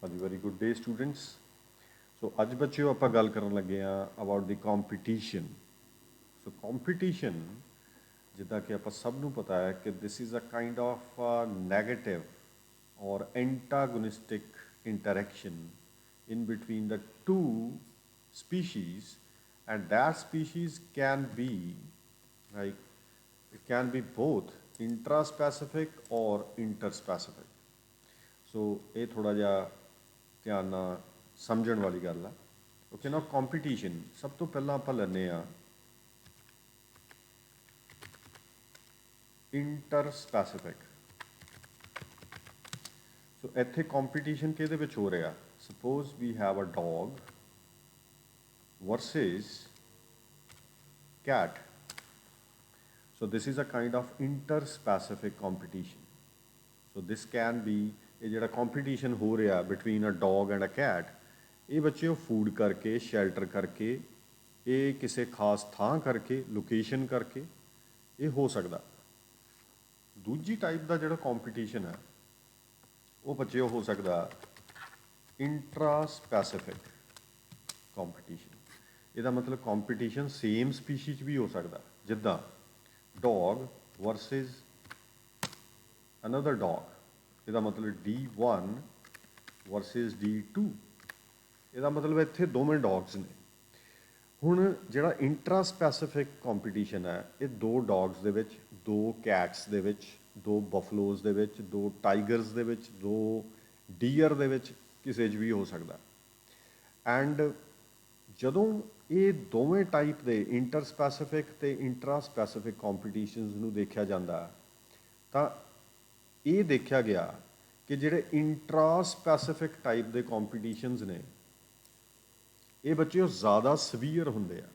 ਹਾਂਜੀ very good day students. So ਅੱਜ ਬੱਚਿਓ ਆਪਾਂ ਗੱਲ ਕਰਨ ਲੱਗੇ ਆ about the competition. So competition ਜਿੱਦਾਂ ਕਿ ਆਪਾਂ ਸਭ ਨੂੰ ਪਤਾ ਹੈ ਕਿ this is a kind of negative ਔਰ antagonistic interaction in between the two species, and that species can be like it can be both intraspecific or interspecific. ਸੋ ਇਹ ਥੋੜ੍ਹਾ ਜਿਹਾ ਧਿਆਨ ਨਾਲ ਸਮਝਣ ਵਾਲੀ ਗੱਲ ਆ। ਓਕੇ ਨਾ ਕੰਪੀਟੀਸ਼ਨ ਸਭ ਤੋਂ ਪਹਿਲਾਂ ਆਪਾਂ ਲੈਂਦੇ ਆ ਇੰਟਰਸਪੈਸੀਫਿਕ। ਸੋ ਇੱਥੇ ਕੰਪੀਟੀਸ਼ਨ ਕਿਹਦੇ ਵਿੱਚ ਹੋ ਰਿਹਾ? Suppose we have a dog versus cat. So this is a kind of interspecific competition. So this can be ਇਹ ਜਿਹੜਾ ਕੰਪੀਟੀਸ਼ਨ ਹੋ ਰਿਹਾ between a dog and a cat, ਇਹ ਬੱਚੇ ਉਹ ਫੂਡ ਕਰਕੇ, ਸ਼ੈਲਟਰ ਕਰਕੇ, ਇਹ ਕਿਸੇ ਖਾਸ ਥਾਂ ਕਰਕੇ, ਲੋਕੇਸ਼ਨ ਕਰਕੇ ਇਹ ਹੋ ਸਕਦਾ। ਦੂਜੀ ਟਾਈਪ ਦਾ ਜਿਹੜਾ ਕੰਪੀਟੀਸ਼ਨ ਹੈ ਉਹ ਬੱਚੇ ਉਹ ਹੋ ਸਕਦਾ ਇੰਟਰਾਸਪੈਸੀਫਿਕ ਕੰਪੀਟੀਸ਼ਨ। ਇਹਦਾ ਮਤਲਬ ਕੰਪੀਟੀਸ਼ਨ ਸੇਮ ਸਪੀਸ਼ੀ 'ਚ ਵੀ ਹੋ ਸਕਦਾ, ਜਿੱਦਾਂ ਡੌਗ ਵਰਸਸ ਅਨਦਰ ਡੌਗ। ਇਹਦਾ ਮਤਲਬ D1 ਵਰਸਸ D2। ਇਹਦਾ ਮਤਲਬ ਇੱਥੇ ਦੋਵੇਂ ਡੌਗਸ ਨੇ। ਹੁਣ ਜਿਹੜਾ ਇੰਟਰਾਸਪੈਸੀਫਿਕ ਕੰਪੀਟੀਸ਼ਨ ਹੈ ਇਹ ਦੋ ਡੌਗਸ ਦੇ ਵਿੱਚ, ਦੋ ਕੈਟਸ ਦੇ ਵਿੱਚ, ਦੋ ਬਫਲੋਜ਼ ਦੇ ਵਿੱਚ, ਦੋ ਟਾਈਗਰਸ ਦੇ ਵਿੱਚ, ਦੋ ਡੀਅਰ ਦੇ ਵਿੱਚ, ਕਿਸੇ 'ਚ ਵੀ ਹੋ ਸਕਦਾ। ਐਂਡ ਜਦੋਂ ਇਹ ਦੋਵੇਂ ਟਾਈਪ ਦੇ ਇੰਟਰਸਪੈਸੀਫਿਕ ਤੇ ਇੰਟਰਾਸਪੈਸੀਫਿਕ ਕੰਪੀਟੀਸ਼ਨਸ ਨੂੰ ਦੇਖਿਆ ਜਾਂਦਾ ਤਾਂ ਇਹ ਦੇਖਿਆ ਗਿਆ ਕਿ ਜਿਹੜੇ ਇੰਟਰਾਸਪੈਸੀਫਿਕ ਟਾਈਪ ਦੇ ਕੰਪੀਟੀਸ਼ਨਸ ਨੇ ਇਹ ਬੱਚੇ ਉਹ ਜ਼ਿਆਦਾ ਸਵੀਅਰ ਹੁੰਦੇ ਆ।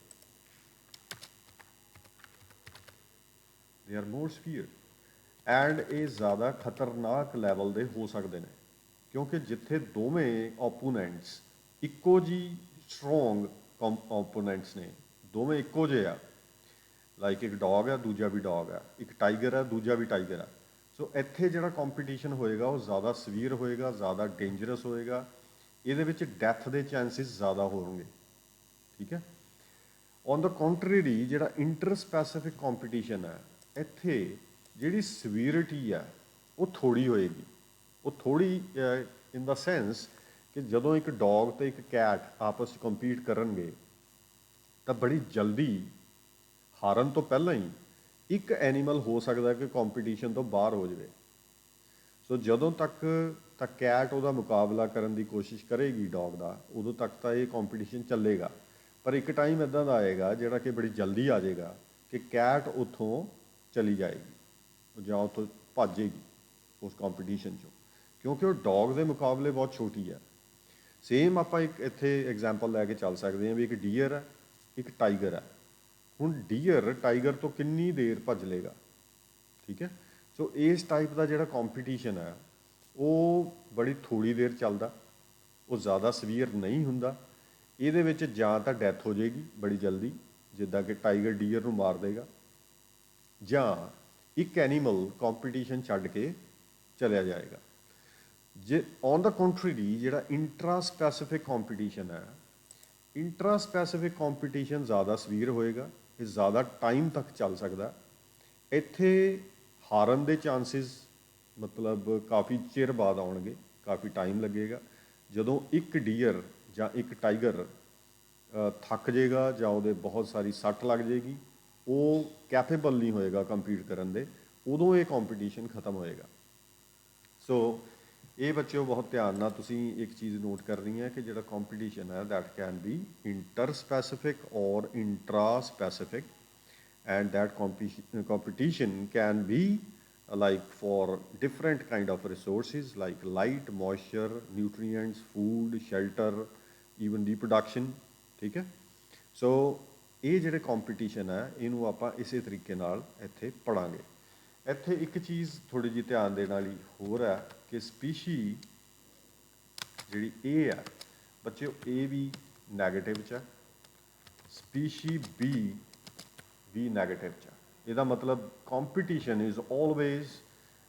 They are more severe and ਇਹ ਜ਼ਿਆਦਾ ਖਤਰਨਾਕ ਲੈਵਲ ਦੇ ਹੋ ਸਕਦੇ ਨੇ, ਕਿਉਂਕਿ ਜਿੱਥੇ ਦੋਵੇਂ ਓਪੋਨੈਂਟਸ ਇੱਕੋ ਜੀ ਸਟਰੋਂਗ ਓਪੋਨੈਂਟਸ ਨੇ, ਦੋਵੇਂ ਇੱਕੋ ਜਿਹੇ ਆ, ਲਾਈਕ ਇੱਕ ਡੌਗ ਆ ਦੂਜਾ ਵੀ ਡੌਗ ਆ, ਇੱਕ ਟਾਈਗਰ ਆ ਦੂਜਾ ਵੀ ਟਾਈਗਰ ਆ। ਸੋ ਇੱਥੇ ਜਿਹੜਾ ਕੰਪੀਟੀਸ਼ਨ ਹੋਏਗਾ ਉਹ ਜ਼ਿਆਦਾ ਸਵੀਅਰ ਹੋਏਗਾ, ਜ਼ਿਆਦਾ ਡੇਂਜਰਸ ਹੋਏਗਾ, ਇਹਦੇ ਵਿੱਚ ਡੈਥ ਦੇ ਚਾਂਸਿਸ ਜ਼ਿਆਦਾ ਹੋਣਗੇ। ਠੀਕ ਹੈ। ਔਨ ਦਾ ਕੰਟਰੇਰੀ ਜਿਹੜਾ ਇੰਟਰਸਪੈਸੀਫਿਕ ਕੰਪੀਟੀਸ਼ਨ ਹੈ ਇੱਥੇ ਜਿਹੜੀ ਸਵੀਅਰਿਟੀ ਆ ਉਹ ਥੋੜ੍ਹੀ ਹੋਏਗੀ। ਉਹ ਥੋੜ੍ਹੀ ਇਨ ਦਾ ਸੈਂਸ ਕਿ ਜਦੋਂ ਇੱਕ ਡੌਗ ਤੇ ਇੱਕ ਕੈਟ ਆਪਸ 'ਚ ਕੰਪੀਟ ਕਰਨਗੇ ਤਾਂ ਬੜੀ ਜਲਦੀ ਹਾਰਨ ਤੋਂ ਪਹਿਲਾਂ ਹੀ ਇੱਕ ਐਨੀਮਲ ਹੋ ਸਕਦਾ ਕਿ ਕੰਪੀਟੀਸ਼ਨ ਤੋਂ ਬਾਹਰ ਹੋ ਜਾਵੇ। ਸੋ ਜਦੋਂ ਤੱਕ ਤਾਂ ਕੈਟ ਉਹਦਾ ਮੁਕਾਬਲਾ ਕਰਨ ਦੀ ਕੋਸ਼ਿਸ਼ ਕਰੇਗੀ ਡੌਗ ਦਾ, ਉਦੋਂ ਤੱਕ ਤਾਂ ਇਹ ਕੰਪੀਟੀਸ਼ਨ ਚੱਲੇਗਾ। ਪਰ ਇੱਕ ਟਾਈਮ ਇੱਦਾਂ ਦਾ ਆਏਗਾ ਜਿਹੜਾ ਕਿ ਬੜੀ ਜਲਦੀ ਆ ਜਾਏਗਾ ਕਿ ਕੈਟ ਉੱਥੋਂ ਚਲੀ ਜਾਏਗੀ ਜਾਂ ਉੱਥੋਂ ਭੱਜ ਜਾਏਗੀ ਉਸ ਕੰਪੀਟੀਸ਼ਨ 'ਚੋਂ, ਕਿਉਂਕਿ ਉਹ ਡੌਗ ਦੇ ਮੁਕਾਬਲੇ ਬਹੁਤ ਛੋਟੀ ਹੈ। ਸੇਮ ਆਪਾਂ ਇੱਕ ਇੱਥੇ ਐਗਜ਼ਾਮਪਲ ਲੈ ਕੇ ਚੱਲ ਸਕਦੇ ਹਾਂ ਵੀ ਇੱਕ ਡੀਅਰ ਹੈ, ਇੱਕ ਟਾਈਗਰ ਹੈ। ਹੁਣ ਡੀਅਰ ਟਾਈਗਰ ਤੋਂ ਕਿੰਨੀ ਦੇਰ ਭੱਜ ਲੇਗਾ? ਠੀਕ ਹੈ। ਸੋ ਇਸ ਟਾਈਪ ਦਾ ਜਿਹੜਾ ਕੰਪੀਟੀਸ਼ਨ ਹੈ ਉਹ ਬੜੀ ਥੋੜ੍ਹੀ ਦੇਰ ਚੱਲਦਾ, ਉਹ ਜ਼ਿਆਦਾ ਸਵੀਅਰ ਨਹੀਂ ਹੁੰਦਾ। ਇਹਦੇ ਵਿੱਚ ਜਾਂ ਤਾਂ ਡੈਥ ਹੋ ਜਾਏਗੀ ਬੜੀ ਜਲਦੀ, ਜਿੱਦਾਂ ਕਿ ਟਾਈਗਰ ਡੀਅਰ ਨੂੰ ਮਾਰ ਦੇਗਾ, ਜਾਂ ਇੱਕ ਐਨੀਮਲ ਕੰਪੀਟੀਸ਼ਨ ਛੱਡ ਕੇ ਚਲਿਆ ਜਾਏਗਾ। ਜੇ ਔਨ ਦਾ ਕੰਟਰਰੀ ਜਿਹੜਾ ਇੰਟਰਾਸਪੈਸੀਫਿਕ ਕੰਪੀਟੀਸ਼ਨ ਹੈ, ਇੰਟਰਾਸਪੈਸੀਫਿਕ ਕੰਪੀਟੀਸ਼ਨ ਜ਼ਿਆਦਾ ਸਵੀਅਰ ਹੋਏਗਾ, ਇਹ ਜ਼ਿਆਦਾ ਟਾਈਮ ਤੱਕ ਚੱਲ ਸਕਦਾ। ਇੱਥੇ ਹਾਰਨ ਦੇ ਚਾਂਸਿਸ ਮਤਲਬ ਕਾਫੀ ਚਿਰ ਬਾਅਦ ਆਉਣਗੇ, ਕਾਫੀ ਟਾਈਮ ਲੱਗੇਗਾ। ਜਦੋਂ ਇੱਕ ਡੀਅਰ ਜਾਂ ਇੱਕ ਟਾਈਗਰ ਥੱਕ ਜਾਏਗਾ ਜਾਂ ਉਹਦੇ ਬਹੁਤ ਸਾਰੀ ਸੱਟ ਲੱਗ ਜਾਏਗੀ, ਉਹ ਕੈਪੇਬਲ ਨਹੀਂ ਹੋਏਗਾ ਕੰਪੀਟ ਕਰਨ ਦੇ, ਉਦੋਂ ਇਹ ਕੰਪੀਟੀਸ਼ਨ ਖਤਮ ਹੋਏਗਾ। ਸੋ ਇਹ ਬੱਚਿਓ ਬਹੁਤ ਧਿਆਨ ਨਾਲ ਤੁਸੀਂ ਇੱਕ ਚੀਜ਼ ਨੋਟ ਕਰਨੀ ਹੈ ਕਿ ਜਿਹੜਾ ਕੰਪੀਟੀਸ਼ਨ ਹੈ ਦੈਟ ਕੈਨ ਬੀ ਇੰਟਰਸਪੈਸੀਫਿਕ ਔਰ ਇੰਟਰਾਸਪੈਸੀਫਿਕ, and that competition can be like for different kind of resources like light, moisture, nutrients, food, shelter, even reproduction. ਠੀਕ ਹੈ। ਸੋ ਇਹ ਜਿਹੜੇ ਕੰਪੀਟੀਸ਼ਨ ਹੈ ਇਹਨੂੰ ਆਪਾਂ ਇਸੇ ਤਰੀਕੇ ਨਾਲ ਇੱਥੇ ਪੜਾਂਗੇ। ਇੱਥੇ ਇੱਕ ਚੀਜ਼ ਥੋੜ੍ਹੀ ਜਿਹੀ ਧਿਆਨ ਦੇਣ ਵਾਲੀ ਹੋਰ ਹੈ ਕਿ ਸਪੀਸ਼ੀ ਜਿਹੜੀ A ਹੈ ਬੱਚਿਓ, A ਵੀ ਨੈਗੇਟਿਵ 'ਚ ਹੈ, ਸਪੀਸ਼ੀ B ਵੀ ਨੈਗੇਟਿਵ 'ਚ ਆ। ਇਹਦਾ ਮਤਲਬ competition is always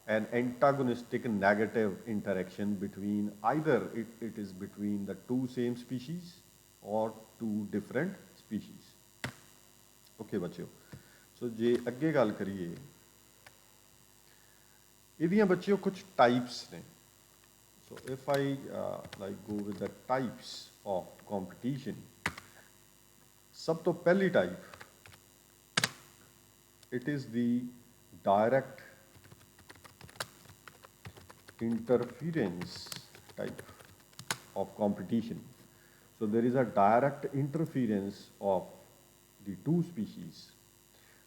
an antagonistic negative interaction between either it is between the two same species or two different species. Okay ਬੱਚਿਓ, ਸੋ ਜੇ ਅੱਗੇ ਗੱਲ ਕਰੀਏ ਇਹਦੀਆਂ ਬੱਚਿਓ ਕੁਝ ਟਾਈਪਸ ਨੇ। So if I like go with the types of competition, ਸਭ ਤੋਂ ਪਹਿਲੀ type, it is the direct interference type of competition. So there is a direct interference of the two species.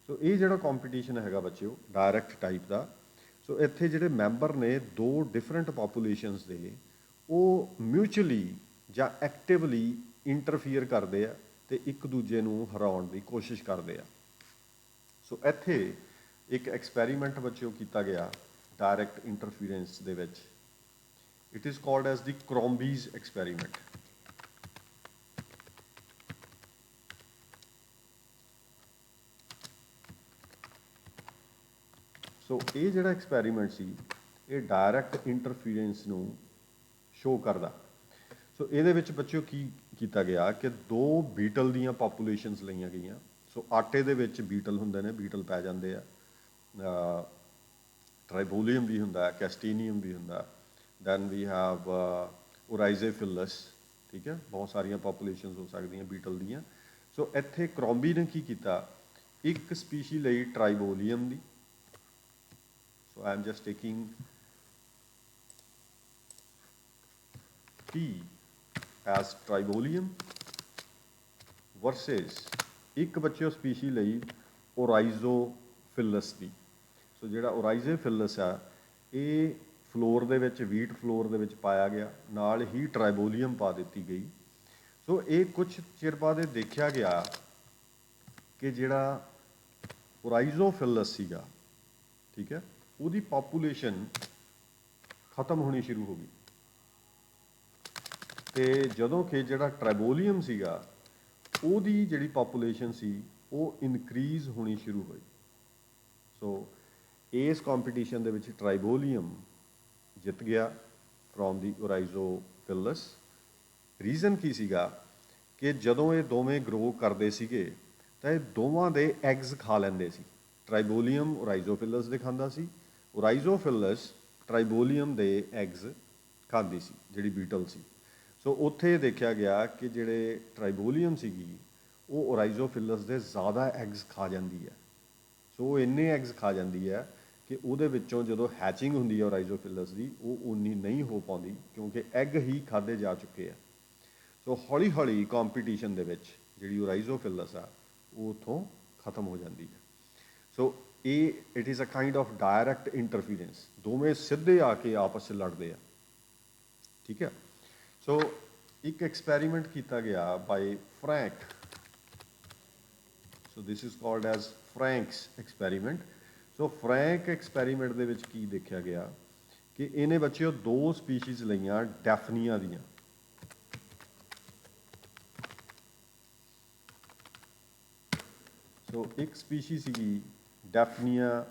So ਇਹ ਜਿਹੜਾ competition ਹੈਗਾ ਬੱਚਿਓ direct type ਦਾ, ਸੋ ਇੱਥੇ ਜਿਹੜੇ member ਨੇ ਦੋ ਡਿਫਰੈਂਟ ਪੋਪੂਲੇਸ਼ਨਸ ਦੇ, ਉਹ ਮਿਊਚੁਅਲੀ ਜਾਂ ਐਕਟਿਵਲੀ ਇੰਟਰਫੀਅਰ ਕਰਦੇ ਆ ਤੇ ਇੱਕ ਦੂਜੇ ਨੂੰ ਹਰਾਉਣ ਦੀ ਕੋਸ਼ਿਸ਼ ਕਰਦੇ ਆ। ਸੋ ਇੱਥੇ ਇੱਕ ਐਕਸਪੈਰੀਮੈਂਟ ਬੱਚਿਓ ਕੀਤਾ ਗਿਆ ਡਾਇਰੈਕਟ ਇੰਟਰਫੀਰੈਂਸ ਦੇ ਵਿੱਚ। It is called as the ਕਰੋਮਬੀਜ਼ experiment. ਸੋ ਇਹ ਜਿਹੜਾ ਐਕਸਪੈਰੀਮੈਂਟ ਸੀ ਇਹ ਡਾਇਰੈਕਟ ਇੰਟਰਫੀਰੈਂਸ ਨੂੰ ਸ਼ੋ ਕਰਦਾ। ਸੋ ਇਹਦੇ ਵਿੱਚ ਬੱਚਿਓ ਕੀ ਕੀਤਾ ਗਿਆ ਕਿ ਦੋ ਬੀਟਲ ਦੀਆਂ ਪਾਪੂਲੇਸ਼ਨਸ ਲਈਆਂ ਗਈਆਂ। ਸੋ ਆਟੇ ਦੇ ਵਿੱਚ ਬੀਟਲ ਹੁੰਦੇ ਨੇ, ਬੀਟਲ ਪੈ ਜਾਂਦੇ ਆ, ਟ੍ਰਾਈਬੋਲੀਅਮ ਵੀ ਹੁੰਦਾ, ਕੈਸਟੀਨੀਅਮ ਵੀ ਹੁੰਦਾ, ਦੈਨ ਵੀ ਹੈਵ ਓਰਾਈਜ਼ੇਫਿਲਸ, ਠੀਕ ਹੈ, ਬਹੁਤ ਸਾਰੀਆਂ ਪਾਪੂਲੇਸ਼ਨਸ ਹੋ ਸਕਦੀਆਂ ਬੀਟਲ ਦੀਆਂ। ਸੋ ਇੱਥੇ ਕਰੋਮਬੀ ਨੇ ਕੀ ਕੀਤਾ, ਇੱਕ ਸਪੀਸ਼ੀ ਲਈ ਟ੍ਰਾਈਬੋਲੀਅਮ ਦੀ, so I am just taking T as tribolium versus ਇੱਕ ਬੱਚਿਓ ਸਪੀਸ਼ੀ ਲਈ ਓਰਾਈਜ਼ੋਫਿਲਸ ਦੀ। ਸੋ ਜਿਹੜਾ ਓਰਾਈਜ਼ੋਫਿਲਸ ਆ ਇਹ ਫਲੋਰ ਦੇ ਵਿੱਚ, ਵੀਟ ਫਲੋਰ ਦੇ ਵਿੱਚ ਪਾਇਆ ਗਿਆ, ਨਾਲ ਹੀ ਟ੍ਰਾਈਬੋਲੀਅਮ ਪਾ ਦਿੱਤੀ ਗਈ। ਸੋ ਇਹ ਕੁਝ ਚਿਰ ਬਾਅਦ ਇਹ ਦੇਖਿਆ ਗਿਆ ਕਿ ਜਿਹੜਾ ਓਰਾਈਜ਼ੋਫਿਲਸ ਸੀਗਾ, ਠੀਕ ਹੈ, ਉਹਦੀ ਪਾਪੂਲੇਸ਼ਨ ਖਤਮ ਹੋਣੀ ਸ਼ੁਰੂ ਹੋ ਗਈ ਤੇ ਜਦੋਂ ਕਿ ਜਿਹੜਾ ਟ੍ਰਾਈਬੋਲੀਅਮ ਸੀਗਾ ਉਹਦੀ ਜਿਹੜੀ ਪਾਪੂਲੇਸ਼ਨ ਸੀ ਉਹ ਇਨਕਰੀਜ਼ ਹੋਣੀ ਸ਼ੁਰੂ ਹੋਈ। ਸੋ ਇਸ ਕੰਪੀਟੀਸ਼ਨ ਦੇ ਵਿੱਚ ਟ੍ਰਾਈਬੋਲੀਅਮ ਜਿੱਤ ਗਿਆ ਫਰੋਮ ਦੀ ਓਰਾਈਜ਼ੋਫਿਲਸ। ਰੀਜ਼ਨ ਕੀ ਸੀਗਾ ਕਿ ਜਦੋਂ ਇਹ ਦੋਵੇਂ ਗਰੋ ਕਰਦੇ ਸੀਗੇ ਤਾਂ ਇਹ ਦੋਵਾਂ ਦੇ ਐਗਸ ਖਾ ਲੈਂਦੇ ਸੀ। ਟ੍ਰਾਈਬੋਲੀਅਮ ਓਰਾਈਜ਼ੋਫਿਲਸ ਦੇ ਖਾਂਦਾ ਸੀ, ਓਰਾਈਜ਼ੋਫਿਲਸ ਟ੍ਰਾਈਬੋਲੀਅਮ ਦੇ ਐਗਸ ਖਾਂਦੀ ਸੀ ਜਿਹੜੀ ਬੀਟਲ ਸੀ। ਸੋ ਉੱਥੇ ਦੇਖਿਆ ਗਿਆ ਕਿ ਜਿਹੜੇ ਟ੍ਰਾਈਬੋਲੀਅਮ ਸੀਗੀ ਉਹ ਓਰਾਈਜ਼ੋਫਿਲਸ ਦੇ ਜ਼ਿਆਦਾ ਐਗਸ ਖਾ ਜਾਂਦੀ ਹੈ। ਸੋ ਇੰਨੇ ਐਗਸ ਖਾ ਜਾਂਦੀ ਹੈ ਕਿ ਉਹਦੇ ਵਿੱਚੋਂ ਜਦੋਂ ਹੈਚਿੰਗ ਹੁੰਦੀ ਹੈ ਓਰਾਈਜ਼ੋਫਿਲਸ ਦੀ ਉਹ ਉਨੀ ਨਹੀਂ ਹੋ ਪਾਉਂਦੀ ਕਿਉਂਕਿ ਐਗ ਹੀ ਖਾਧੇ ਜਾ ਚੁੱਕੇ ਆ। ਸੋ ਹੌਲੀ ਹੌਲੀ ਕੰਪੀਟੀਸ਼ਨ ਦੇ ਵਿੱਚ ਜਿਹੜੀ ਓਰਾਈਜ਼ੋਫਿਲਸ ਆ ਉਹ ਉੱਥੋਂ ਖਤਮ ਹੋ ਜਾਂਦੀ ਹੈ। ਸੋ ਇਹ it is a kind of direct interference, ਦੋਵੇਂ ਸਿੱਧੇ ਆ ਕੇ ਆਪਸ 'ਚ ਲੜਦੇ ਆ, ਠੀਕ ਹੈ। ਸੋ ਇੱਕ ਐਕਸਪੈਰੀਮੈਂਟ ਕੀਤਾ ਗਿਆ by Frank. So this is called as Frank's experiment. So Frank experiment ਦੇ ਵਿੱਚ ਕੀ ਦੇਖਿਆ ਗਿਆ ਕਿ ਇਹਨੇ ਬੱਚਿਓ ਦੋ ਸਪੀਸ਼ੀਜ਼ ਲਈਆਂ ਡੈਫਨੀਆ ਦੀਆਂ। ਸੋ ਇੱਕ ਸਪੀਸ਼ੀ ਸੀਗੀ ਡੈਫਨੀਆ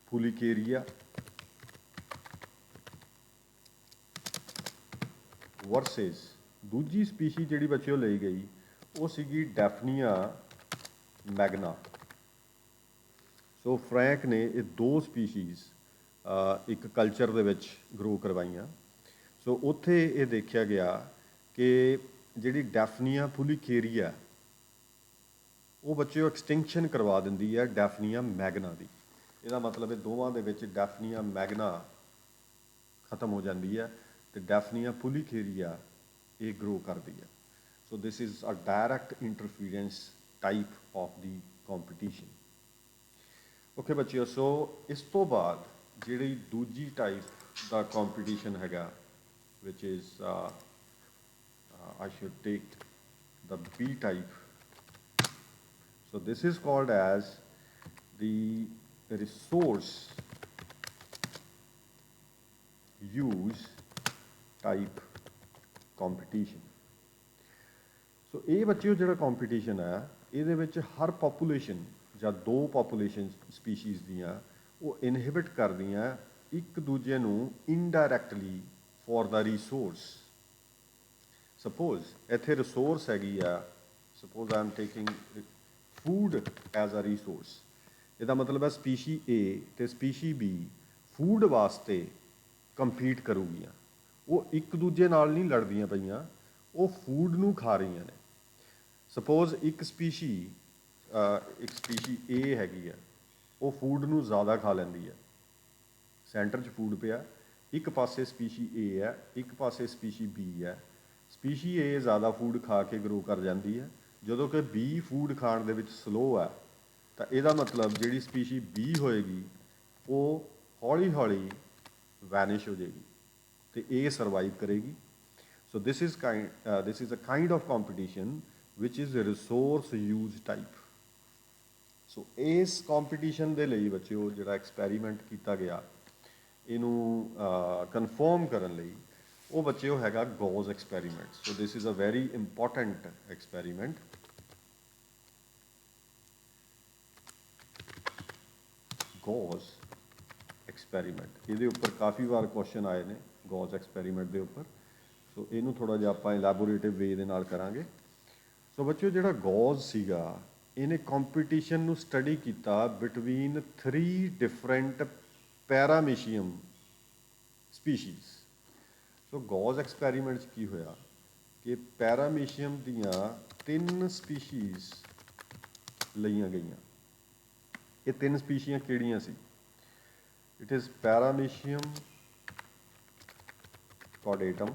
ਫੂਲੀਕੇਰੀਆ ਵਰਸਸ ਦੂਜੀ ਸਪੀਸ਼ੀ ਜਿਹੜੀ ਬੱਚਿਓ ਲਈ ਗਈ ਉਹ ਸੀਗੀ ਡੈਫਨੀਆ ਮੈਗਨਾ। ਸੋ ਫਰੈਂਕ ਨੇ ਇਹ ਦੋ ਸਪੀਸ਼ੀਜ਼ ਇੱਕ ਕਲਚਰ ਦੇ ਵਿੱਚ ਗਰੋ ਕਰਵਾਈਆਂ। ਸੋ ਉੱਥੇ ਇਹ ਦੇਖਿਆ ਗਿਆ ਕਿ ਜਿਹੜੀ ਡੈਫਨੀਆ ਫੂਲੀਕੇਰੀਆ ਉਹ ਬੱਚਿਓ ਐਕਸਟਿੰਕਸ਼ਨ ਕਰਵਾ ਦਿੰਦੀ ਹੈ ਡੈਫਨੀਆ ਮੈਗਨਾ ਦੀ। ਇਹਦਾ ਮਤਲਬ ਇਹ ਦੋਵਾਂ ਦੇ ਵਿੱਚ ਡੈਫਨੀਆ ਮੈਗਨਾ ਖਤਮ ਹੋ ਜਾਂਦੀ ਹੈ ਤੇ ਡੈਫਨੀਆ ਫੂਲੀਕੇਰੀਆ ਇਹ ਗਰੋ ਕਰਦੀ ਹੈ। So this is a direct interference type of the competition. Okay ਬੱਚਿਓ, ਸੋ ਇਸ ਤੋਂ ਬਾਅਦ ਜਿਹੜੀ ਦੂਜੀ ਟਾਈਪ ਦਾ ਕੰਪੀਟੀਸ਼ਨ ਹੈਗਾ which is I should take the B type. So this is called as the resource use type competition. So ਇਹ ਬੱਚਿਓ ਜਿਹੜਾ ਕੰਪੀਟੀਸ਼ਨ ਹੈ ਇਹਦੇ ਵਿੱਚ ਹਰ ਪਾਪੂਲੇਸ਼ਨ ਜਾਂ ਦੋ ਪਾਪੂਲੇਸ਼ਨ ਸਪੀਸ਼ੀਜ਼ ਦੀਆਂ ਉਹ ਇਨਹਿਬਿਟ ਕਰਦੀਆਂ ਇੱਕ ਦੂਜੇ ਨੂੰ indirectly for the resource. Suppose ਇੱਥੇ ਰਿਸੋਰਸ ਹੈਗੀ ਆ, suppose I am taking food as a resource. ਇਹਦਾ ਮਤਲਬ ਹੈ ਸਪੀਸ਼ੀ ਏ ਅਤੇ ਸਪੀਸ਼ੀ ਬੀ ਫੂਡ ਵਾਸਤੇ ਕੰਪੀਟ ਕਰੂਗੀਆਂ। ਉਹ ਇੱਕ ਦੂਜੇ ਨਾਲ ਨਹੀਂ ਲੜਦੀਆਂ ਪਈਆਂ, ਉਹ ਫੂਡ ਨੂੰ ਖਾ ਰਹੀਆਂ ਨੇ। ਸਪੋਜ਼ ਇੱਕ ਸਪੀਸ਼ੀ ਏ ਹੈਗੀ ਆ, ਉਹ ਫੂਡ ਨੂੰ ਜ਼ਿਆਦਾ ਖਾ ਲੈਂਦੀ ਹੈ। ਸੈਂਟਰ 'ਚ ਫੂਡ ਪਿਆ, ਇੱਕ ਪਾਸੇ ਸਪੀਸ਼ੀ ਏ ਹੈ, ਇੱਕ ਪਾਸੇ ਸਪੀਸ਼ੀ ਬੀ ਹੈ। ਸਪੀਸ਼ੀ ਏ ਜ਼ਿਆਦਾ ਫੂਡ ਖਾ ਕੇ ਗਰੋ ਕਰ ਜਾਂਦੀ ਹੈ, ਜਦੋਂ ਕਿ ਬੀ ਫੂਡ ਖਾਣ ਦੇ ਵਿੱਚ ਸਲੋ ਹੈ। ਤਾਂ ਇਹਦਾ ਮਤਲਬ ਜਿਹੜੀ ਸਪੀਸ਼ੀ ਬੀ ਹੋਏਗੀ ਉਹ ਹੌਲੀ ਹੌਲੀ ਵੈਨਿਸ਼ ਹੋ ਜਾਏਗੀ ਅਤੇ ਏ ਸਰਵਾਈਵ ਕਰੇਗੀ। So this is a kind of competition which is resource use type. So ਇਸ ਕੰਪੀਟੀਸ਼ਨ ਦੇ ਲਈ ਬੱਚਿਓ ਜਿਹੜਾ ਐਕਸਪੈਰੀਮੈਂਟ ਕੀਤਾ ਗਿਆ, ਇਹਨੂੰ ਕਨਫਰਮ ਕਰਨ ਲਈ, ਉਹ ਬੱਚਿਓ ਹੈਗਾ Gause experiment. So this is a very important experiment. Gause experiment, ਇਹਦੇ ਉੱਪਰ ਕਾਫੀ ਵਾਰ ਕੁਐਸਚਨ ਆਏ ਨੇ ਗੌਸ ਐਕਸਪੈਰੀਮੈਂਟ ਦੇ ਉੱਪਰ। ਸੋ ਇਹਨੂੰ ਥੋੜ੍ਹਾ ਜਿਹਾ ਆਪਾਂ ਇਲੈਬੋਰੇਟਿਵ ਵੇ ਦੇ ਨਾਲ ਕਰਾਂਗੇ। ਸੋ ਬੱਚਿਓ ਜਿਹੜਾ ਗੌਸ ਸੀਗਾ, ਇਹਨੇ ਕੰਪੀਟੀਸ਼ਨ ਨੂੰ ਸਟੱਡੀ ਕੀਤਾ ਬਿਟਵੀਨ 3 ਡਿਫਰੈਂਟ ਪੈਰਾਮੀਸ਼ੀਅਮ ਸਪੀਸ਼ੀਜ਼। ਸੋ ਗੌਸ ਐਕਸਪੈਰੀਮੈਂਟ 'ਚ ਕੀ ਹੋਇਆ ਕਿ ਪੈਰਾਮੀਸ਼ੀਅਮ ਦੀਆਂ 3 ਸਪੀਸ਼ੀਜ਼ ਲਈਆਂ ਗਈਆਂ। ਇਹ 3 ਸਪੀਸ਼ੀਆਂ ਕਿਹੜੀਆਂ ਸੀ? ਇਟ ਇਜ਼ ਪੈਰਾਮੀਸ਼ੀਅਮ ਕੌਡੇਟਮ,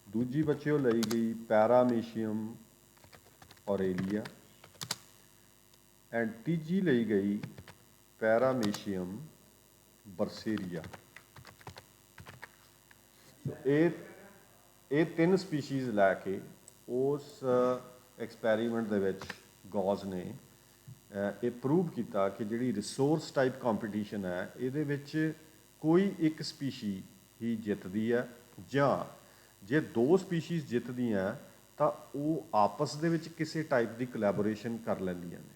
ਦੂਜੀ ਬੱਚਿਓ ਲਈ ਗਈ ਪੈਰਾਮੀਸ਼ੀਅਮ ਔਰੇਲੀਆ, ਐਂਡ ਤੀਜੀ ਲਈ ਗਈ ਪੈਰਾਮੀਸ਼ੀਅਮ ਬਰਸੇਰੀਆ। ਇਹ 3 ਸਪੀਸ਼ੀਜ਼ ਲੈ ਕੇ ਉਸ ਐਕਸਪੈਰੀਮੈਂਟ ਦੇ ਵਿੱਚ ਗੌਸ ਨੇ ਇਹ ਪ੍ਰੂਵ ਕੀਤਾ ਕਿ ਜਿਹੜੀ ਰਿਸੋਰਸ ਟਾਈਪ ਕੰਪੀਟੀਸ਼ਨ ਹੈ, ਇਹਦੇ ਵਿੱਚ ਕੋਈ ਇੱਕ ਸਪੀਸ਼ੀ ਹੀ ਜਿੱਤਦੀ ਹੈ, ਜਾਂ ਜੇ 2 ਸਪੀਸ਼ੀਜ਼ ਜਿੱਤਦੀਆਂ ਤਾਂ ਉਹ ਆਪਸ ਦੇ ਵਿੱਚ ਕਿਸੇ ਟਾਈਪ ਦੀ ਕੋਲੈਬੋਰੇਸ਼ਨ ਕਰ ਲੈਂਦੀਆਂ ਨੇ।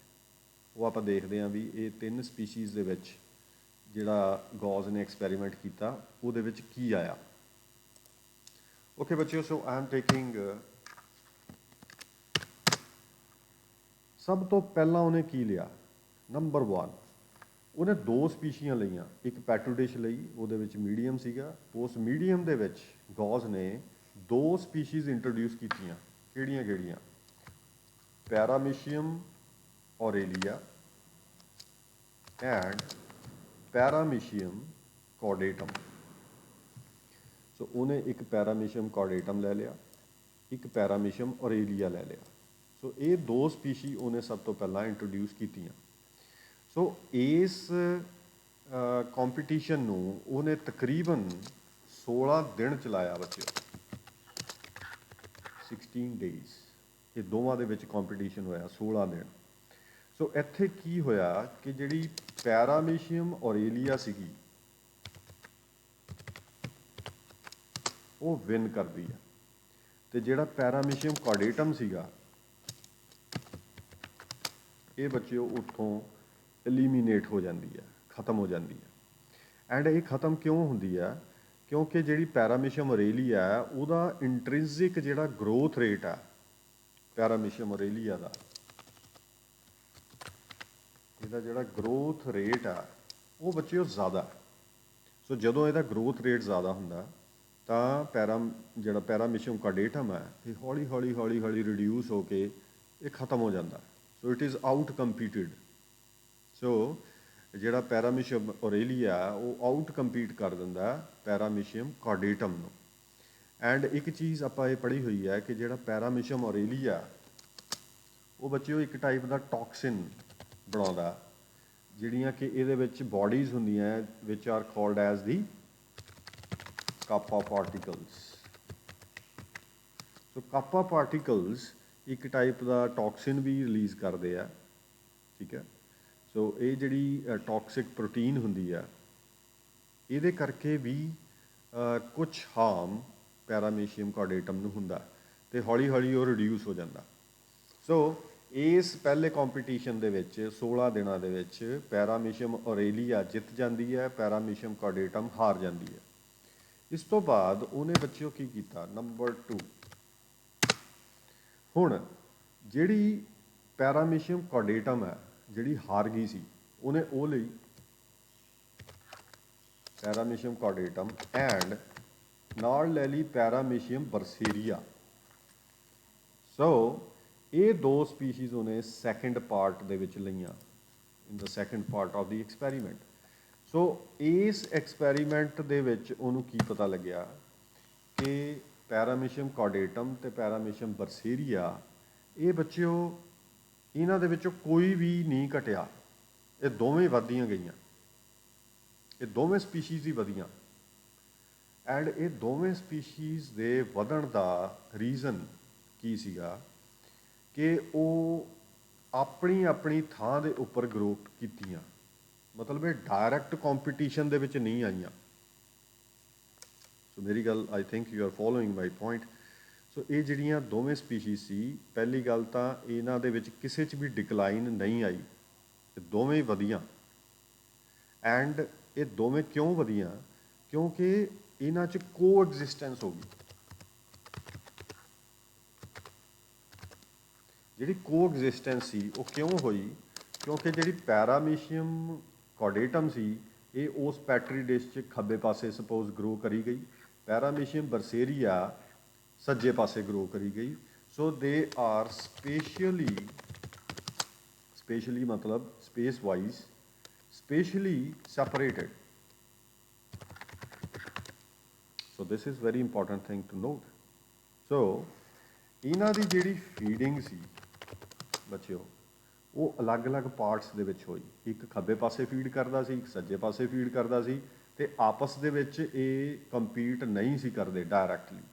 ਉਹ ਆਪਾਂ ਦੇਖਦੇ ਹਾਂ ਵੀ ਇਹ 3 ਸਪੀਸ਼ੀਜ਼ ਦੇ ਵਿੱਚ ਜਿਹੜਾ ਗੌਸ ਨੇ ਐਕਸਪੈਰੀਮੈਂਟ ਕੀਤਾ ਉਹਦੇ ਵਿੱਚ ਕੀ ਆਇਆ। ਓਕੇ ਬੱਚਿਓ, ਸੋ ਆਈ ਐਮ ਟੇਕਿੰਗ, ਸਭ ਤੋਂ ਪਹਿਲਾਂ ਉਹਨੇ ਕੀ ਲਿਆ? ਨੰਬਰ 1, ਉਹਨੇ 2 ਸਪੀਸ਼ੀਆਂ ਲਈਆਂ। ਇੱਕ ਪੈਟੂ ਡਿਸ਼ ਲਈ, ਉਹਦੇ ਵਿੱਚ ਮੀਡੀਅਮ ਸੀਗਾ। ਉਸ ਮੀਡੀਅਮ ਦੇ ਵਿੱਚ ਗੌਸ ਨੇ 2 ਸਪੀਸ਼ੀਜ਼ ਇੰਟਰੋਡਿਊਸ ਕੀਤੀਆਂ। ਕਿਹੜੀਆਂ ਕਿਹੜੀਆਂ? ਪੈਰਾਮੀਸ਼ੀਅਮ ਔਰੇਲੀਆ ਐਂਡ ਪੈਰਾਮੀਸ਼ੀਅਮ ਕੌਡੇਟਮ। ਸੋ ਉਹਨੇ ਇੱਕ ਪੈਰਾਮੀਸ਼ੀਅਮ ਕੌਡੇਟਮ ਲੈ ਲਿਆ, ਇੱਕ ਪੈਰਾਮੀਸ਼ੀਅਮ ਔਰੇਲੀਆ ਲੈ ਲਿਆ। ਸੋ ਇਹ 2 ਸਪੀਸ਼ੀ ਉਹਨੇ ਸਭ ਤੋਂ ਪਹਿਲਾਂ ਇੰਟਰੋਡਿਊਸ ਕੀਤੀਆਂ। ਸੋ ਇਸ ਕੰਪੀਟੀਸ਼ਨ ਨੂੰ ਉਹਨੇ ਤਕਰੀਬਨ 16 ਦਿਨ ਚਲਾਇਆ ਬੱਚਿਓ, 16 ਡੇਜ਼। ਇਹ ਦੋਵਾਂ ਦੇ ਵਿੱਚ ਕੰਪੀਟੀਸ਼ਨ ਹੋਇਆ 16 ਦਿਨ। ਸੋ ਇੱਥੇ ਕੀ ਹੋਇਆ ਕਿ ਜਿਹੜੀ ਪੈਰਾਮੀਸ਼ੀਅਮ ਔਰੇਲੀਆ ਸੀਗੀ ਉਹ ਵਿਨ ਕਰਦੀ ਆ, ਅਤੇ ਜਿਹੜਾ ਪੈਰਾਮੀਸ਼ੀਅਮ ਕੌਡੇਟਮ ਸੀਗਾ ਇਹ ਬੱਚਿਓ ਉੱਥੋਂ ਐਲੀਮੀਨੇਟ ਹੋ ਜਾਂਦੀ ਹੈ, ਖਤਮ ਹੋ ਜਾਂਦੀ ਹੈ। ਐਂਡ ਇਹ ਖਤਮ ਕਿਉਂ ਹੁੰਦੀ ਆ? ਕਿਉਂਕਿ ਜਿਹੜੀ ਪੈਰਾਮੀਸ਼ੀਅਮ ਔਰੇਲੀਆ ਹੈ ਉਹਦਾ ਇੰਟਰਿੰਸਿਕ ਜਿਹੜਾ ਗਰੋਥ ਰੇਟ ਆ ਪੈਰਾਮੀਸ਼ੀਅਮ ਔਰੇਲੀਆ ਦਾ, ਇਹਦਾ ਜਿਹੜਾ ਗਰੋਥ ਰੇਟ ਆ ਉਹ ਬੱਚਿਓ ਜ਼ਿਆਦਾ। ਸੋ ਜਦੋਂ ਇਹਦਾ ਗਰੋਥ ਰੇਟ ਜ਼ਿਆਦਾ ਹੁੰਦਾ ਤਾਂ ਜਿਹੜਾ ਪੈਰਾਮੀਸ਼ੀਅਮ ਕੌਡੇਟਮ ਹੈ ਇਹ ਹੌਲੀ ਹੌਲੀ ਹੌਲੀ ਹੌਲੀ ਰਿਡਿਊਸ ਹੋ ਕੇ ਇਹ ਖਤਮ ਹੋ ਜਾਂਦਾ। So it is out competed. So ਜਿਹੜਾ ਪੈਰਾਮੀਸ਼ੀਅਮ ਔਰੇਲੀਆ ਉਹ ਆਊਟ ਕੰਪੀਟ ਕਰ ਦਿੰਦਾ ਪੈਰਾਮੀਸ਼ੀਅਮ ਕੌਡੇਟਮ ਨੂੰ। ਐਂਡ ਇੱਕ ਚੀਜ਼ ਆਪਾਂ ਇਹ ਪੜ੍ਹੀ ਹੋਈ ਹੈ ਕਿ ਜਿਹੜਾ ਪੈਰਾਮੀਸ਼ੀਅਮ ਔਰੇਲੀਆ ਉਹ ਬੱਚਿਓ ਇੱਕ ਟਾਈਪ ਦਾ ਟੌਕਸਿਨ ਬਣਾਉਂਦਾ, ਜਿਹੜੀਆਂ ਕਿ ਇਹਦੇ ਵਿੱਚ ਬਾਡੀਜ਼ ਹੁੰਦੀਆਂ ਵਿਚ ਆਰ ਕਾਲਡ ਐਜ਼ ਦੀ ਕਾਪਾ ਪਾਰਟੀਕਲਸ। ਸੋ ਕਾਪਾ ਪਾਰਟੀਕਲਸ ਇੱਕ ਟਾਈਪ ਦਾ ਟੌਕਸਿਨ ਵੀ ਰਿਲੀਜ਼ ਕਰਦੇ ਆ, ਠੀਕ ਹੈ। ਸੋ ਇਹ ਜਿਹੜੀ ਟੌਕਸਿਕ ਪ੍ਰੋਟੀਨ ਹੁੰਦੀ ਆ ਇਹਦੇ ਕਰਕੇ ਵੀ ਕੁਛ ਹਾਰਮ ਪੈਰਾਮੀਸ਼ੀਅਮ ਕੌਡੇਟਮ ਨੂੰ ਹੁੰਦਾ ਅਤੇ ਹੌਲੀ ਹੌਲੀ ਉਹ ਰਿਡਿਊਸ ਹੋ ਜਾਂਦਾ। ਸੋ ਇਸ ਪਹਿਲੇ ਕੰਪੀਟੀਸ਼ਨ ਦੇ ਵਿੱਚ 16 ਦਿਨਾਂ ਦੇ ਵਿੱਚ ਪੈਰਾਮੀਸ਼ੀਅਮ ਔਰੇਲੀਆ ਜਿੱਤ ਜਾਂਦੀ ਹੈ, ਪੈਰਾਮੀਸ਼ੀਅਮ ਕਾਰਡੇਟਮ ਹਾਰ ਜਾਂਦੀ ਹੈ। ਇਸ ਤੋਂ ਬਾਅਦ ਉਹਨੇ ਬੱਚਿਓ ਕੀ ਕੀਤਾ, ਨੰਬਰ 2, ਹੁਣ ਜਿਹੜੀ ਪੈਰਾਮੀਸ਼ੀਅਮ ਕਾਰਡੇਟਮ ਹੈ ਜਿਹੜੀ ਹਾਰ ਗਈ ਸੀ, ਉਹਨੇ ਉਹ ਲਈ ਪੈਰਾਮੀਸ਼ੀਅਮ ਕਾਰਡੇਟਮ ਐਂਡ ਨਾਲ ਲੈ ਲਈ ਪੈਰਾਮੀਸ਼ੀਅਮ ਬਰਸੇਰੀਆ। ਸੋ ਇਹ ਦੋ ਸਪੀਸ਼ੀਜ਼ ਉਹਨੇ ਸੈਕਿੰਡ ਪਾਰਟ ਦੇ ਵਿੱਚ ਲਈਆਂ, in the second part of the experiment. So ਇਸ ਐਕਸਪੈਰੀਮੈਂਟ ਦੇ ਵਿੱਚ ਉਹਨੂੰ ਕੀ ਪਤਾ ਲੱਗਿਆ ਕਿ ਪੈਰਾਮੀਸ਼ੀਅਮ ਕਾਰਡੇਟਮ ਤੇ ਪੈਰਾਮੀਸ਼ੀਅਮ ਬਰਸੇਰੀਆ, ਇਹ ਬੱਚਿਓ ਇਹਨਾਂ ਦੇ ਵਿੱਚੋਂ ਕੋਈ ਵੀ ਨਹੀਂ ਘਟਿਆ, ਇਹ ਦੋਵੇਂ ਵੱਧਦੀਆਂ ਗਈਆਂ, ਇਹ ਦੋਵੇਂ ਸਪੀਸ਼ੀਜ਼ ਹੀ ਵਧੀਆਂ। ਐਂਡ ਇਹ ਦੋਵੇਂ ਸਪੀਸ਼ੀਜ਼ ਦੇ ਵਧਣ ਦਾ ਰੀਜ਼ਨ ਕੀ ਸੀਗਾ ਕਿ ਉਹ ਆਪਣੀ ਆਪਣੀ ਥਾਂ ਦੇ ਉੱਪਰ ਗਰੋ ਕੀਤੀਆਂ, ਮਤਲਬ ਇਹ ਡਾਇਰੈਕਟ ਕੰਪੀਟੀਸ਼ਨ ਦੇ ਵਿੱਚ ਨਹੀਂ ਆਈਆਂ। ਸੋ ਮੇਰੀ ਗੱਲ, I think you are following my point. So ਇਹ ਜਿਹੜੀਆਂ ਦੋਵੇਂ ਸਪੀਸ਼ੀਜ਼ ਸੀ, ਪਹਿਲੀ ਗੱਲ ਤਾਂ ਇਹਨਾਂ ਦੇ ਵਿੱਚ ਕਿਸੇ 'ਚ ਵੀ ਡਿਕਲਾਈਨ ਨਹੀਂ ਆਈ, ਇਹ ਦੋਵੇਂ ਵਧੀਆਂ। ਐਂਡ ਇਹ ਦੋਵੇਂ ਕਿਉਂ ਵਧੀਆਂ, ਕਿਉਂਕਿ ਇਹਨਾਂ 'ਚ ਕੋ ਐਗਜ਼ਿਸਟੈਂਸ ਹੋ ਗਈ। ਜਿਹੜੀ ਕੋ ਐਗਜ਼ਿਸਟੈਂਸ ਸੀ ਉਹ ਕਿਉਂ ਹੋਈ, ਕਿਉਂਕਿ ਜਿਹੜੀ ਪੈਰਾਮੀਸ਼ੀਅਮ ਕਾਰਡੇਟਮ ਸੀ ਇਹ ਉਸ ਪੈਟਰੀ ਡਿਸ਼ 'ਚ ਖੱਬੇ ਪਾਸੇ ਸਪੋਜ਼ ਗਰੋ ਕਰੀ ਗਈ, ਪੈਰਾਮੀਸ਼ੀਅਮ ਬਰਸੇਰੀਆ ਸੱਜੇ ਪਾਸੇ ਗਰੋ ਕਰੀ ਗਈ। ਸੋ ਦੇ ਆਰ ਸਪੇਸ਼ਲੀ ਮਤਲਬ space wise spatially separated. So this is very important thing to note. So ਇਹਨਾਂ ਦੀ ਜਿਹੜੀ ਫੀਡਿੰਗ ਸੀ ਬੱਚਿਓ ਉਹ ਅਲੱਗ-ਅਲੱਗ ਪਾਰਟਸ ਦੇ ਵਿੱਚ ਹੋਈ, ਇੱਕ ਖੱਬੇ ਪਾਸੇ ਫੀਡ ਕਰਦਾ ਸੀ, ਇੱਕ ਸੱਜੇ ਪਾਸੇ ਫੀਡ ਕਰਦਾ ਸੀ, ਤੇ ਆਪਸ ਦੇ ਵਿੱਚ ਇਹ ਕੰਪੀਟ ਨਹੀਂ ਸੀ ਕਰਦੇ ਡਾਇਰੈਕਟਲੀ।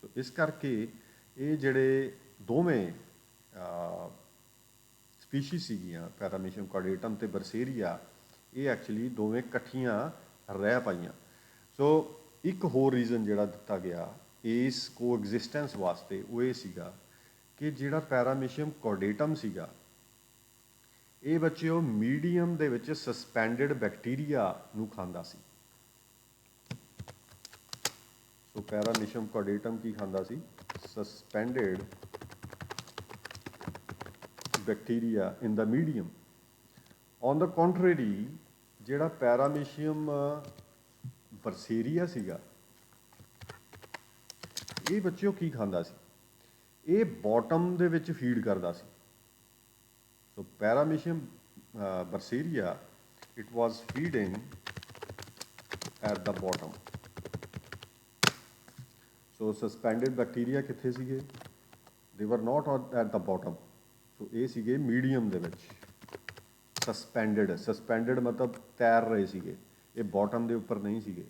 ਸੋ ਇਸ ਕਰਕੇ ਇਹ ਜਿਹੜੇ ਦੋਵੇਂ ਸਪੀਸ਼ੀਜ਼ ਸੀਗੀਆਂ ਪੈਰਾਮੀਸ਼ੀਅਮ ਕਾਰਡੇਟਮ ਤੇ ਬਰਸੇਰੀਆ, ਇਹ ਐਕਚੁਅਲੀ ਦੋਵੇਂ ਇਕੱਠੀਆਂ ਰਹਿ ਪਾਈਆਂ। ਸੋ ਇੱਕ ਹੋਰ ਰੀਜ਼ਨ ਜਿਹੜਾ ਦਿੱਤਾ ਗਿਆ ਇਸ ਕੋ ਐਗਜ਼ਿਸਟੈਂਸ ਵਾਸਤੇ ਉਹ ਇਹ ਸੀਗਾ ਕਿ ਜਿਹੜਾ ਪੈਰਾਮੀਸ਼ੀਅਮ ਕਾਰਡੇਟਮ ਸੀਗਾ ਇਹ ਬੱਚਿਓ ਮੀਡੀਅਮ ਦੇ ਵਿੱਚ ਸਸਪੈਂਡਡ ਬੈਕਟੀਰੀਆ ਨੂੰ ਖਾਂਦਾ ਸੀ। ਸੋ ਪੈਰਾਮੀਸ਼ੀਅਮ ਕਾਰਡੇਟਮ ਕੀ ਖਾਂਦਾ ਸੀ, suspended bacteria in the medium. On the contrary, ਜਿਹੜਾ ਪੈਰਾਮੀਸ਼ੀਅਮ ਬਰਸੇਰੀਆ ਸੀਗਾ ਇਹ ਬੱਚਿਓ ਕੀ ਖਾਂਦਾ ਸੀ, ਇਹ ਬਾਟਮ ਦੇ ਵਿੱਚ ਫੀਡ ਕਰਦਾ ਸੀ। So paramecium bursaria it was feeding at the bottom. So suspended bacteria ਕਿੱਥੇ ਸੀਗੇ, ਦੇ ਵਰ ਨਾਟ ਐਟ ਦਾ ਬਾਟਮ। ਸੋ ਇਹ ਸੀਗੇ ਮੀਡੀਅਮ ਦੇ ਵਿੱਚ ਸਸਪੈਂਡਡ ਮਤਲਬ ਤੈਰ ਰਹੇ ਸੀਗੇ, ਇਹ ਬਾਟਮ ਦੇ ਉੱਪਰ ਨਹੀਂ ਸੀਗੇ।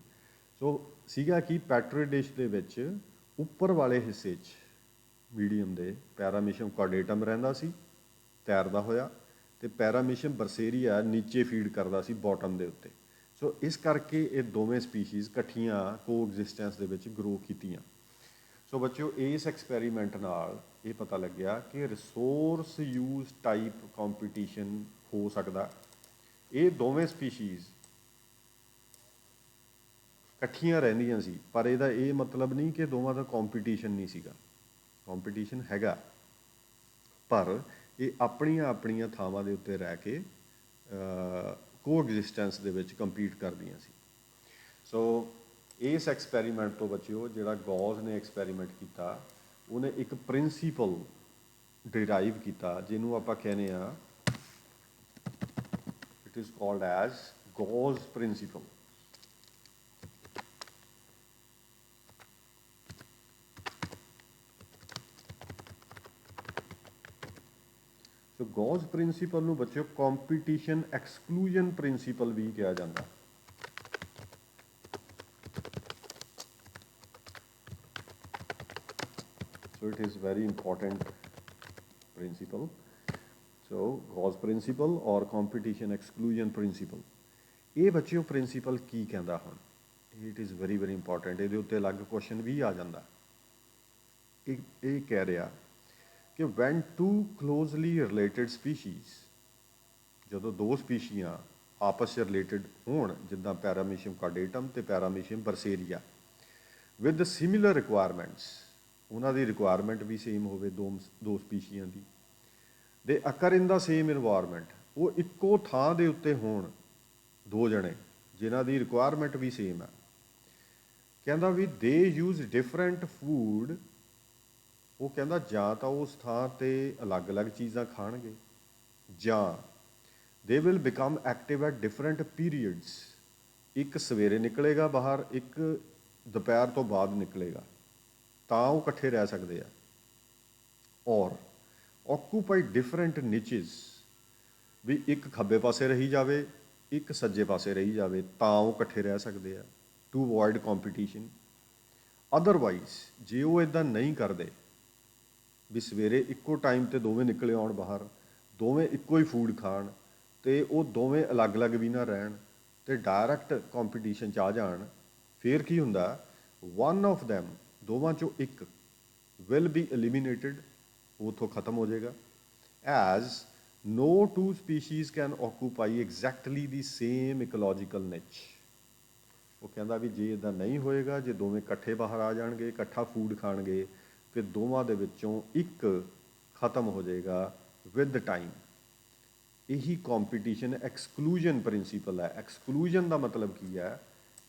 ਸੋ ਸੀਗਾ ਕਿ ਪੈਟਰੀ ਡਿਸ਼ ਦੇ ਵਿੱਚ ਉੱਪਰ ਵਾਲੇ ਹਿੱਸੇ 'ਚ ਮੀਡੀਅਮ ਦੇ ਪੈਰਾਮੀਸ਼ੀਅਮ ਕਾਰਡੇਟਮ ਰਹਿੰਦਾ ਸੀ ਤੈਰਦਾ ਹੋਇਆ, ਤੇ ਪੈਰਾਮੀਸ਼ੀਅਮ ਬਰਸੇਰੀਆ ਨੀਚੇ ਫੀਡ ਕਰਦਾ ਸੀ ਬਾਟਮ ਦੇ ਉੱਤੇ। ਸੋ ਇਸ ਕਰਕੇ ਇਹ ਦੋਵੇਂ ਸਪੀਸ਼ੀਜ਼ ਇਕੱਠੀਆਂ ਕੋ ਐਗਜ਼ਿਸਟੈਂਸ ਦੇ ਵਿੱਚ ਗਰੋ ਕੀਤੀਆਂ। ਸੋ ਬੱਚਿਓ ਇਸ ਐਕਸਪੈਰੀਮੈਂਟ ਨਾਲ ਇਹ ਪਤਾ ਲੱਗਿਆ ਕਿ ਰਿਸੋਰਸ ਯੂਜ਼ ਟਾਈਪ ਕੰਪੀਟੀਸ਼ਨ ਹੋ ਸਕਦਾ। ਇਹ ਦੋਵੇਂ ਸਪੀਸ਼ੀਜ਼ ਇਕੱਠੀਆਂ ਰਹਿੰਦੀਆਂ ਸੀ, ਪਰ ਇਹਦਾ ਇਹ ਮਤਲਬ ਨਹੀਂ ਕਿ ਦੋਵਾਂ ਦਾ ਕੰਪੀਟੀਸ਼ਨ ਨਹੀਂ ਸੀਗਾ, ਕੰਪੀਟੀਸ਼ਨ ਹੈਗਾ, ਪਰ ਇਹ ਆਪਣੀਆਂ ਆਪਣੀਆਂ ਥਾਵਾਂ ਦੇ ਉੱਤੇ ਰਹਿ ਕੇ ਕੋ ਐਗਜ਼ਿਸਟੈਂਸ ਦੇ ਵਿੱਚ ਕੰਪੀਟ ਕਰਦੀਆਂ ਸੀ। ਸੋ ਇਸ ਐਕਸਪੈਰੀਮੈਂਟ ਤੋਂ ਬੱਚਿਓ ਜਿਹੜਾ ਗੌਜ਼ ਨੇ ਐਕਸਪੈਰੀਮੈਂਟ ਕੀਤਾ ਉਹਨੇ ਇੱਕ ਪ੍ਰਿੰਸੀਪਲ ਡਿਰਾਈਵ ਕੀਤਾ ਜਿਹਨੂੰ ਆਪਾਂ ਕਹਿੰਦੇ ਆ, it is called as Gause's principle. So Gause's principle ਨੂੰ ਬੱਚਿਓ ਕੰਪੀਟੀਸ਼ਨ ਐਕਸਕਲੂਜਨ ਪ੍ਰਿੰਸੀਪਲ ਵੀ ਕਿਹਾ ਜਾਂਦਾ। So it is very important principle. So Gauss principle or competition exclusion principle. ਇਹ ਬੱਚਿਓ ਪ੍ਰਿੰਸੀਪਲ ਕੀ ਕਹਿੰਦਾ ਹੁਣ, it is very very important. ਇਹਦੇ ਉੱਤੇ ਅਲੱਗ ਕੁਐਸਚਨ ਵੀ ਆ ਜਾਂਦਾ। ਇਹ ਕਹਿ ਰਿਹਾ ਕਿ van to closely related species, ਜਦੋਂ ਦੋ ਸਪੀਸ਼ੀਆਂ ਆਪਸ 'ਚ ਰਿਲੇਟਡ ਹੋਣ, ਜਿੱਦਾਂ ਪੈਰਾਮੀਸ਼ੀਅਮ ਕਾਰਡੇਟਮ ਤੇ ਪੈਰਾਮੀਸ਼ੀਅਮ ਬਰਸੇਰੀਆ, ਵਿਦ ਸਿਮਿਲਰ ਰਿਕੁਆਇਰਮੈਂਟਸ, ਉਹਨਾਂ ਦੀ ਰਿਕੁਆਇਰਮੈਂਟ ਵੀ ਸੇਮ ਹੋਵੇ ਦੋ ਸਪੀਸ਼ੀਆਂ ਦੀ, ਦੇ ਅਕਰ ਇਨ ਦਾ ਸੇਮ ਇਨਵਾਇਰਮੈਂਟ, ਉਹ ਇੱਕੋ ਥਾਂ ਦੇ ਉੱਤੇ ਹੋਣ ਦੋ ਜਣੇ ਜਿਨ੍ਹਾਂ ਦੀ ਰਿਕੁਆਇਰਮੈਂਟ ਵੀ ਸੇਮ ਹੈ। ਕਹਿੰਦਾ ਵੀ ਦੇ ਯੂਜ਼ ਡਿਫਰੈਂਟ ਫੂਡ, ਉਹ ਕਹਿੰਦਾ ਜਾਂ ਤਾਂ ਉਸ ਥਾਂ 'ਤੇ ਅਲੱਗ-ਅਲੱਗ ਚੀਜ਼ਾਂ ਖਾਣਗੇ, ਜਾਂ they will become active at different periods, ਇੱਕ ਸਵੇਰੇ ਨਿਕਲੇਗਾ ਬਾਹਰ, ਇੱਕ ਦੁਪਹਿਰ ਤੋਂ ਬਾਅਦ ਨਿਕਲੇਗਾ, ਤਾਂ ਉਹ ਇਕੱਠੇ ਰਹਿ ਸਕਦੇ ਆ। ਔਰ ਆਕੂਪਾਈ ਡਿਫਰੈਂਟ ਨਿਚਿਸ, ਵੀ ਇੱਕ ਖੱਬੇ ਪਾਸੇ ਰਹੀ ਜਾਵੇ, ਇੱਕ ਸੱਜੇ ਪਾਸੇ ਰਹੀ ਜਾਵੇ, ਤਾਂ ਉਹ ਇਕੱਠੇ ਰਹਿ ਸਕਦੇ ਆ, ਟੂ ਅਵੋਇਡ ਕੰਪੀਟੀਸ਼ਨ। ਅਦਰਵਾਈਜ਼ ਜੇ ਉਹ ਇੱਦਾਂ ਨਹੀਂ ਕਰਦੇ, ਵੀ ਸਵੇਰੇ ਇੱਕੋ ਟਾਈਮ 'ਤੇ ਦੋਵੇਂ ਨਿਕਲੇ ਆਉਣ ਬਾਹਰ, ਦੋਵੇਂ ਇੱਕੋ ਹੀ ਫੂਡ ਖਾਣ, ਅਤੇ ਉਹ ਦੋਵੇਂ ਅਲੱਗ-ਅਲੱਗ ਵੀ ਨਾ ਰਹਿਣ, ਅਤੇ ਡਾਇਰੈਕਟ ਕੰਪੀਟੀਸ਼ਨ 'ਚ ਆ ਜਾਣ, ਫਿਰ ਕੀ ਹੁੰਦਾ, ਵਨ ਆਫ ਦੈਮ, ਦੋਵਾਂ 'ਚੋਂ ਇੱਕ, ਵਿਲ ਬੀ ਐਲੀਮੀਨੇਟਡ, ਉਹ ਉੱਥੋਂ ਖਤਮ ਹੋ ਜਾਏਗਾ। As no two species can occupy exactly the same ecological niche, ਉਹ ਕਹਿੰਦਾ ਵੀ ਜੇ ਇੱਦਾਂ ਨਹੀਂ ਹੋਏਗਾ, ਜੇ ਦੋਵੇਂ ਇਕੱਠੇ ਬਾਹਰ ਆ ਜਾਣਗੇ, ਇਕੱਠਾ ਫੂਡ ਖਾਣਗੇ, ਫਿਰ ਦੋਵਾਂ ਦੇ ਵਿੱਚੋਂ ਇੱਕ ਖਤਮ ਹੋ ਜਾਏਗਾ ਵਿਦ ਟਾਈਮ। ਇਹੀ ਕੰਪੀਟੀਸ਼ਨ ਐਕਸਕਲੂਜਨ ਪ੍ਰਿੰਸੀਪਲ ਹੈ। ਐਕਸਕਲੂਜਨ ਦਾ ਮਤਲਬ ਕੀ ਹੈ,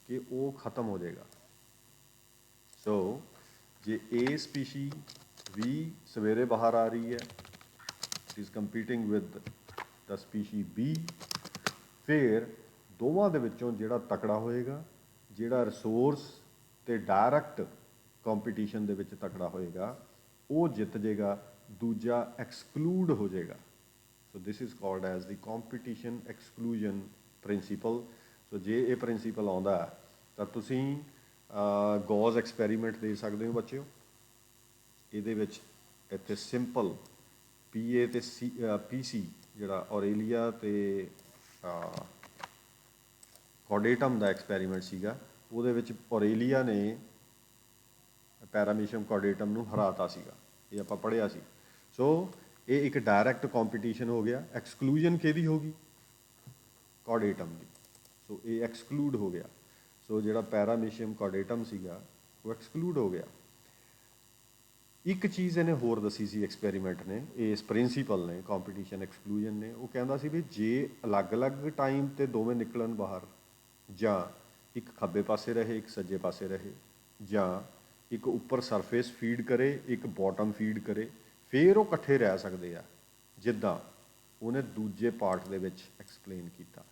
ਕਿ ਉਹ ਖਤਮ ਹੋ ਜਾਏਗਾ। ਸੋ ਜੇ ਏ ਸਪੀਸ਼ੀ ਵੀ ਸਵੇਰੇ ਬਾਹਰ ਆ ਰਹੀ ਹੈ, is competing with the species B, ਫਿਰ ਦੋਵਾਂ ਦੇ ਵਿੱਚੋਂ ਜਿਹੜਾ ਤਕੜਾ ਹੋਏਗਾ, ਜਿਹੜਾ ਰਿਸੋਰਸ ਤੇ ਡਾਇਰੈਕਟ ਕੰਪੀਟੀਸ਼ਨ ਦੇ ਵਿੱਚ ਤਕੜਾ ਹੋਏਗਾ, ਉਹ ਜਿੱਤ ਜਾਏਗਾ, ਦੂਜਾ ਐਕਸਕਲੂਡ ਹੋ ਜਾਏਗਾ। ਸੋ this is called as the competition ਐਕਸਕਲੂਜਨ principal. ਸੋ ਜੇ ਇਹ ਪ੍ਰਿੰਸੀਪਲ ਆਉਂਦਾ ਤਾਂ ਤੁਸੀਂ ਗੌਜ਼ ਐਕਸਪੈਰੀਮੈਂਟ ਦੇ ਸਕਦੇ ਹੋ ਬੱਚਿਓ। ਇਹਦੇ ਵਿੱਚ ਇੱਥੇ ਸਿੰਪਲ PA ਅਤੇ PC, ਜਿਹੜਾ ਔਰੇਲੀਆ ਅਤੇ ਕਾਰਡੇਟਮ ਦਾ ਐਕਸਪੈਰੀਮੈਂਟ ਸੀਗਾ, ਉਹਦੇ ਵਿੱਚ ਔਰੇਲੀਆ ਨੇ ਪੈਰਾਮੀਸ਼ੀਅਮ ਕਾਰਡੇਟਮ ਨੂੰ ਹਰਾਤਾ ਸੀਗਾ, ਇਹ ਆਪਾਂ ਪੜ੍ਹਿਆ ਸੀ। ਸੋ ਇਹ ਇੱਕ ਡਾਇਰੈਕਟ ਕੰਪੀਟੀਸ਼ਨ ਹੋ ਗਿਆ। ਐਕਸਕਲੂਜਨ ਕਿਹਦੀ ਹੋ ਗਈ, ਕਾਰਡੇਟਮ ਦੀ। ਸੋ ਇਹ ਐਕਸਕਲੂਡ ਹੋ ਗਿਆ। ਸੋ ਜਿਹੜਾ ਪੈਰਾਮੀਸ਼ੀਅਮ ਕਾਰਡੇਟਮ ਸੀਗਾ, ਉਹ ਐਕਸਕਲੂਡ ਹੋ ਗਿਆ। ਇੱਕ ਚੀਜ਼ ਇਹਨੇ ਹੋਰ ਦੱਸੀ ਸੀ ਐਕਸਪੈਰੀਮੈਂਟ ਨੇ, ਇਸ ਪ੍ਰਿੰਸੀਪਲ ਨੇ, ਕੰਪੀਟੀਸ਼ਨ ਐਕਸਕਲੂਜਨ ਨੇ, ਉਹ ਕਹਿੰਦਾ ਸੀ ਵੀ ਜੇ ਅਲੱਗ-ਅਲੱਗ ਟਾਈਮ 'ਤੇ ਦੋਵੇਂ ਨਿਕਲਣ ਬਾਹਰ, ਜਾਂ ਇੱਕ ਖੱਬੇ ਪਾਸੇ ਰਹੇ, ਇੱਕ ਸੱਜੇ ਪਾਸੇ ਰਹੇ, ਜਾਂ ਇੱਕ ਉੱਪਰ ਸਰਫੇਸ ਫੀਡ ਕਰੇ, ਇੱਕ ਬਾਟਮ ਫੀਡ ਕਰੇ, ਫਿਰ ਉਹ ਇਕੱਠੇ ਰਹਿ ਸਕਦੇ ਆ, ਜਿੱਦਾਂ ਉਹਨੇ ਦੂਜੇ ਪਾਰਟ ਦੇ ਵਿੱਚ ਐਕਸਪਲੇਨ ਕੀਤਾ,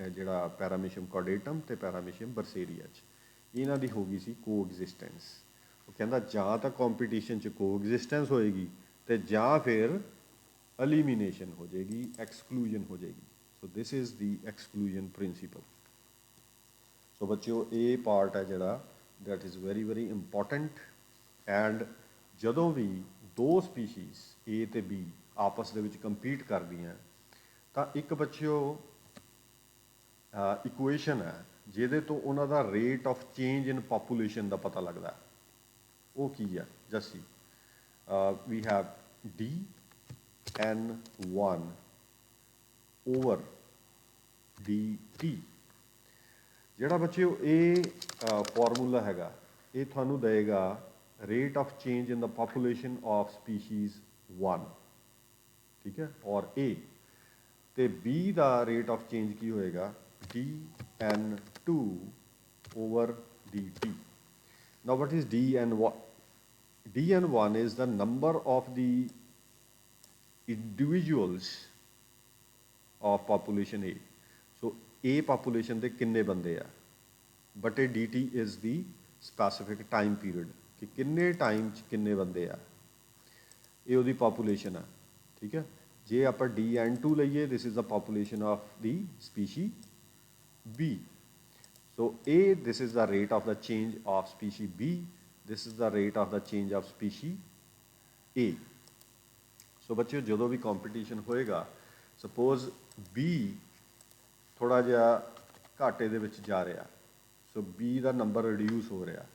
ਜਿਹੜਾ ਪੈਰਾਮੀਸ਼ੀਅਮ ਕਾਰਡੇਟਮ ਅਤੇ ਪੈਰਾਮੀਸ਼ੀਅਮ ਬਰਸੇਰੀਆ 'ਚ ਇਹਨਾਂ ਦੀ ਹੋ ਗਈ ਸੀ ਕੋਐਗਜ਼ਿਸਟੈਂਸ। ਉਹ ਕਹਿੰਦਾ ਜਾਂ ਤਾਂ ਕੰਪੀਟੀਸ਼ਨ 'ਚ ਕੋਐਗਜ਼ਿਸਟੈਂਸ ਹੋਏਗੀ, ਅਤੇ ਜਾਂ ਫਿਰ ਐਲੀਮੀਨੇਸ਼ਨ ਹੋ ਜਾਏਗੀ, ਐਕਸਕਲੂਜਨ ਹੋ ਜਾਏਗੀ। ਸੋ ਦਿਸ ਇਜ਼ ਦੀ ਐਕਸਕਲੂਜਨ ਪ੍ਰਿੰਸੀਪਲ। ਸੋ ਬੱਚਿਓ, ਇਹ ਪਾਰਟ ਹੈ ਜਿਹੜਾ that is very very important. And ਜਦੋਂ ਵੀ ਦੋ ਸਪੀਸ਼ੀਜ਼ A ਅਤੇ B ਆਪਸ ਦੇ ਵਿੱਚ ਕੰਪੀਟ ਕਰਦੀਆਂ, ਤਾਂ ਇੱਕ ਬੱਚਿਓ ਇਕੁਏਸ਼ਨ ਹੈ ਜਿਹਦੇ ਤੋਂ ਉਹਨਾਂ ਦਾ rate of change in population ਦਾ ਪਤਾ ਲੱਗਦਾ। ਉਹ ਕੀ ਹੈ, ਜਸੀ we have dN1 over dt। ਜਿਹੜਾ ਬੱਚਿਓ ਇਹ ਫਾਰਮੂਲਾ ਹੈਗਾ, ਇਹ ਤੁਹਾਨੂੰ ਦੇਗਾ rate of change in the population of species 1, ਠੀਕ ਹੈ, ਔਰ A, ਅਤੇ B ਦਾ ਰੇਟ ਆਫ ਚੇਂਜ ਕੀ ਹੋਏਗਾ, dN2 over dt। Now what is dN1? dN1 is the number of the individuals of population A. So A population ਦੇ ਕਿੰਨੇ ਬੰਦੇ ਆ, ਬਟ ਇਹ dt is the specific time period, ਕਿ ਕਿੰਨੇ ਟਾਈਮ 'ਚ ਕਿੰਨੇ ਬੰਦੇ ਆ, ਇਹ ਉਹਦੀ ਪਾਪੂਲੇਸ਼ਨ ਆ, ਠੀਕ ਹੈ। ਜੇ ਆਪਾਂ dN2 ਲਈਏ, this is the population of the species B. So A, this is the rate of the change of species B, this is the rate of the change of species A. So ਬੱਚਿਓ, ਜਦੋਂ ਵੀ competition ਹੋਏਗਾ, suppose B ਥੋੜ੍ਹਾ ਜਿਹਾ ਘਾਟੇ ਦੇ ਵਿੱਚ ਜਾ ਰਿਹਾ, ਸੋ B ਦਾ ਨੰਬਰ ਰਿਡਿਊਸ ਹੋ ਰਿਹਾ,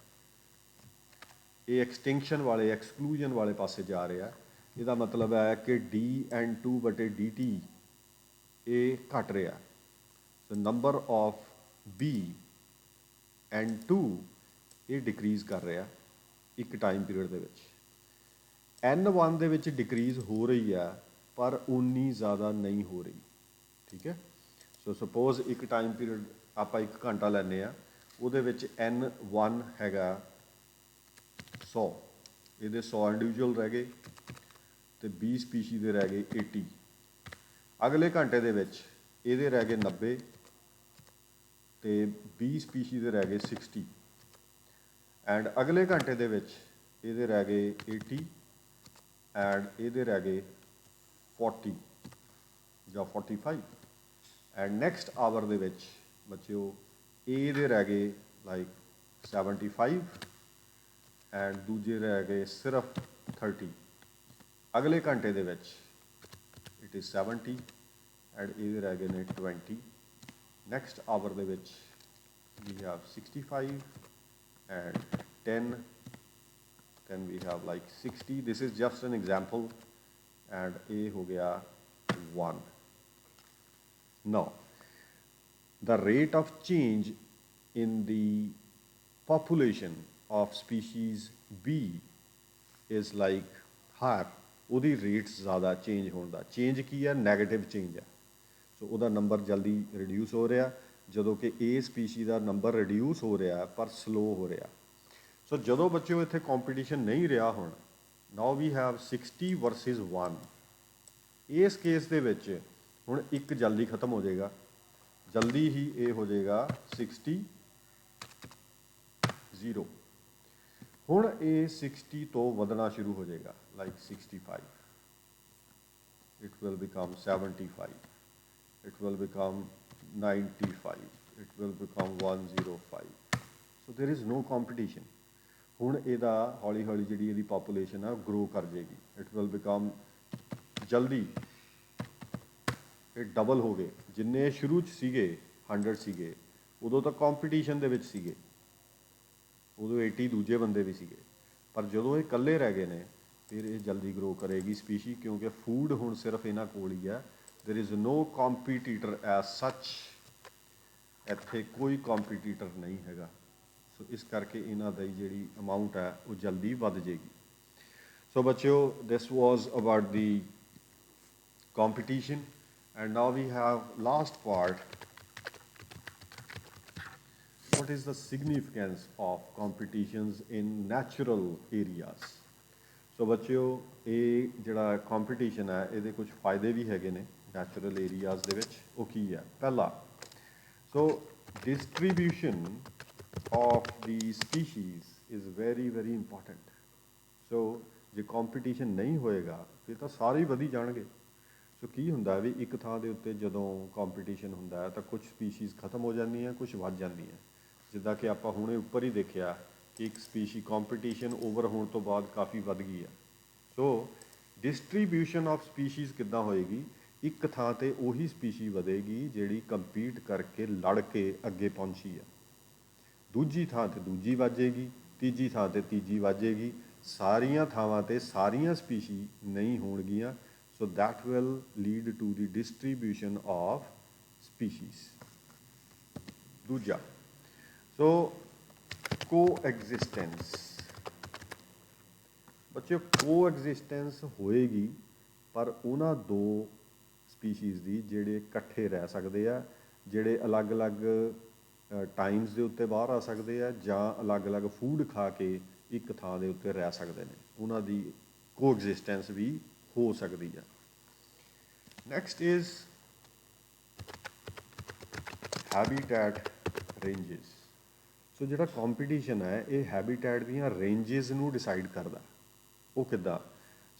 ਇਹ ਐਕਸਟਿੰਕਸ਼ਨ ਵਾਲੇ ਐਕਸਕਲੂਜਨ ਵਾਲੇ ਪਾਸੇ ਜਾ ਰਿਹਾ। ਇਹਦਾ ਮਤਲਬ ਹੈ ਕਿ dN2/dt ਇਹ ਘਟ ਰਿਹਾ। ਸੋ ਨੰਬਰ ਆਫ N2 ਇਹ ਡਿਕਰੀਜ਼ ਕਰ ਰਿਹਾ ਇੱਕ ਟਾਈਮ ਪੀਰੀਅਡ ਦੇ ਵਿੱਚ। N1 ਦੇ ਵਿੱਚ ਡਿਕਰੀਜ਼ ਹੋ ਰਹੀ ਹੈ ਪਰ ਉਨੀ ਜ਼ਿਆਦਾ ਨਹੀਂ ਹੋ ਰਹੀ। ਠੀਕ ਹੈ। ਸੋ ਸਪੋਜ਼ ਇੱਕ ਟਾਈਮ ਪੀਰੀਅਡ ਆਪਾਂ 1 ਘੰਟਾ ਲੈਂਦੇ ਹਾਂ, ਉਹਦੇ ਵਿੱਚ N1 ਹੈਗਾ 100, ਇਹਦੇ 100 ਇੰਡੀਵਿਜੂਅਲ ਰਹਿ ਗਏ ਅਤੇ 20 ਸਪੀਸ਼ੀ ਦੇ ਰਹਿ ਗਏ 80। ਅਗਲੇ ਘੰਟੇ ਦੇ ਵਿੱਚ ਇਹਦੇ ਰਹਿ ਗਏ 90 ਅਤੇ 20 ਸਪੀਸ਼ੀ ਦੇ ਰਹਿ ਗਏ 60। ਐਂਡ ਅਗਲੇ ਘੰਟੇ ਦੇ ਵਿੱਚ ਇਹਦੇ ਰਹਿ ਗਏ 80 ਐਂਡ ਇਹਦੇ ਰਹਿ ਗਏ 40 ਜਾਂ 45। ਐਂਡ ਨੈਕਸਟ ਆਵਰ ਦੇ ਵਿੱਚ ਬੱਚਿਓ ਇਹਦੇ ਰਹਿ ਗਏ ਲਾਈਕ 75 ਐਂਡ ਦੂਜੇ ਰਹਿ ਗਏ ਸਿਰਫ 30। ਅਗਲੇ ਘੰਟੇ ਦੇ ਵਿੱਚ ਇਟ ਇਜ਼ 70 ਐਂਡ ਇਹਦੇ ਰਹਿ ਗਏ ਨੇ 20। ਨੈਕਸਟ ਆਵਰ ਦੇ ਵਿੱਚ we have 65 and 10, then we have like 60. This is just an example and a ho gaya 1. Now the rate of change in the population of species B is like higher. ਉਹਦੀ rate ਜ਼ਿਆਦਾ change ਹੋਣ ਦਾ। Change ਕੀ ਹੈ? Negative change ਹੈ। ਸੋ ਉਹਦਾ number ਜਲਦੀ reduce ਹੋ ਰਿਹਾ, ਜਦੋਂ ਕਿ ਇਹ ਸਪੀਸ਼ੀ ਦਾ ਨੰਬਰ ਰਿਡਿਊਸ ਹੋ ਰਿਹਾ ਪਰ ਸਲੋ ਹੋ ਰਿਹਾ। ਸੋ ਜਦੋਂ ਬੱਚਿਓ ਇੱਥੇ ਕੰਪੀਟੀਸ਼ਨ ਨਹੀਂ ਰਿਹਾ ਹੁਣ, ਨਾਓ ਵੀ ਹੈਵ 60 ਵਰਸਿਸ 1। ਇਸ ਕੇਸ ਦੇ ਵਿੱਚ ਹੁਣ ਇੱਕ ਜਲਦੀ ਖਤਮ ਹੋ ਜਾਏਗਾ, ਜਲਦੀ ਹੀ ਇਹ ਹੋ ਜਾਏਗਾ 60 0। ਹੁਣ ਇਹ 60 ਤੋਂ ਵਧਣਾ ਸ਼ੁਰੂ ਹੋ ਜਾਏਗਾ like 65, it will become 75, it will become 95, it will become 105. So there is no competition. ਹੁਣ ਇਹਦਾ ਹੌਲੀ ਹੌਲੀ ਜਿਹੜੀ ਇਹਦੀ ਪਾਪੂਲੇਸ਼ਨ ਆ ਗਰੋ ਕਰ ਜਾਏਗੀ। ਇਟ ਵਿਲ ਬਿਕਮ ਜਲਦੀ ਇਹ ਡਬਲ ਹੋ ਗਏ। ਜਿੰਨੇ ਸ਼ੁਰੂ 'ਚ ਸੀਗੇ 100 ਸੀਗੇ, ਉਦੋਂ ਤਾਂ ਕੰਪੀਟੀਸ਼ਨ ਦੇ ਵਿੱਚ ਸੀਗੇ, ਉਦੋਂ 80 ਦੂਜੇ ਬੰਦੇ ਵੀ ਸੀਗੇ। ਪਰ ਜਦੋਂ ਇਹ ਇਕੱਲੇ ਰਹਿ ਗਏ ਨੇ ਫਿਰ ਇਹ ਜਲਦੀ ਗਰੋ ਕਰੇਗੀ ਸਪੀਸ਼ੀ, ਕਿਉਂਕਿ ਫੂਡ ਹੁਣ ਸਿਰਫ ਇਹਨਾਂ ਕੋਲ ਹੀ ਹੈ। There is no competitor as ਸੱਚ। ਇੱਥੇ ਕੋਈ ਕੰਪੀਟੀਟਰ ਨਹੀਂ ਹੈਗਾ। ਸੋ ਇਸ ਕਰਕੇ ਇਹਨਾਂ ਦੀ ਜਿਹੜੀ ਅਮਾਊਂਟ ਹੈ ਉਹ ਜਲਦੀ ਵੱਧ ਜਾਏਗੀ। ਸੋ ਬੱਚਿਓ, this was about the competition, and now we have last part. What is the significance of competitions in natural areas? ਸੋ ਬੱਚਿਓ, ਇਹ ਜਿਹੜਾ ਕੰਪੀਟੀਸ਼ਨ ਹੈ ਇਹਦੇ ਕੁਝ ਫਾਇਦੇ ਵੀ ਹੈਗੇ ਨੇ ਨੈਚੁਰਲ ਏਰੀਆਜ਼ ਦੇ ਵਿੱਚ। ਉਹ ਕੀ ਹੈ? ਪਹਿਲਾ, so distribution of the species is very very important. So ਜੇ ਕੰਪੀਟੀਸ਼ਨ ਨਹੀਂ ਹੋਏਗਾ ਫਿਰ ਤਾਂ ਸਾਰੇ ਹੀ ਵਧੀ ਜਾਣਗੇ। ਸੋ ਕੀ ਹੁੰਦਾ ਵੀ ਇੱਕ ਥਾਂ ਦੇ ਉੱਤੇ ਜਦੋਂ ਕੰਪੀਟੀਸ਼ਨ ਹੁੰਦਾ ਹੈ ਤਾਂ ਕੁਝ ਸਪੀਸ਼ੀਜ਼ ਖਤਮ ਹੋ ਜਾਂਦੀਆਂ, ਕੁਝ ਵੱਧ ਜਾਂਦੀਆਂ। ਜਿੱਦਾਂ ਕਿ ਆਪਾਂ ਹੁਣੇ ਉੱਪਰ ਹੀ ਦੇਖਿਆ ਕਿ ਇੱਕ ਸਪੀਸ਼ੀ ਕੰਪੀਟੀਸ਼ਨ ਓਵਰ ਹੋਣ ਤੋਂ ਬਾਅਦ ਕਾਫੀ ਵੱਧ ਗਈ ਹੈ। ਸੋ ਡਿਸਟਰੀਬਿਊਸ਼ਨ ਆਫ ਸਪੀਸ਼ੀਜ਼ ਕਿੱਦਾਂ ਹੋਏਗੀ? ਇੱਕ ਥਾਂ 'ਤੇ ਉਹੀ ਸਪੀਸ਼ੀ ਵਧੇਗੀ ਜਿਹੜੀ ਕੰਪੀਟ ਕਰਕੇ ਲੜ ਕੇ ਅੱਗੇ ਪਹੁੰਚੀ ਹੈ। ਦੂਜੀ ਥਾਂ 'ਤੇ ਦੂਜੀ ਵੱਜੇਗੀ, ਤੀਜੀ ਥਾਂ 'ਤੇ ਤੀਜੀ ਵੱਜੇਗੀ। ਸਾਰੀਆਂ ਥਾਵਾਂ 'ਤੇ ਸਾਰੀਆਂ ਸਪੀਸ਼ੀ ਨਹੀਂ ਹੋਣਗੀਆਂ। So that will lead to the distribution of species. ਦੂਜਾ, ਸੋ ਕੋਐਗਜ਼ਿਸਟੈਂਸ। ਬੱਚਿਓ, ਕੋਐਗਜ਼ਿਸਟੈਂਸ ਹੋਏਗੀ ਪਰ ਉਹਨਾਂ ਦੋ ਸਪੀਸ਼ੀਜ਼ ਦੀ ਜਿਹੜੇ ਇਕੱਠੇ ਰਹਿ ਸਕਦੇ ਆ, ਜਿਹੜੇ ਅਲੱਗ-ਅਲੱਗ ਟਾਈਮਸ ਦੇ ਉੱਤੇ ਬਾਹਰ ਆ ਸਕਦੇ ਆ ਜਾਂ ਅਲੱਗ-ਅਲੱਗ ਫੂਡ ਖਾ ਕੇ ਇੱਕ ਥਾਂ ਦੇ ਉੱਤੇ ਰਹਿ ਸਕਦੇ ਨੇ। ਉਹਨਾਂ ਦੀ ਕੋਐਗਜ਼ਿਸਟੈਂਸ ਵੀ ਹੋ ਸਕਦੀ ਆ। Next is habitat ranges. So ਜਿਹੜਾ ਕੰਪੀਟੀਸ਼ਨ ਹੈ ਇਹ ਹੈਬੀਟੈਟ ਦੀਆਂ ਰੇਂਜਸ ਨੂੰ ਡਿਸਾਈਡ ਕਰਦਾ। ਉਹ ਕਿੱਦਾਂ?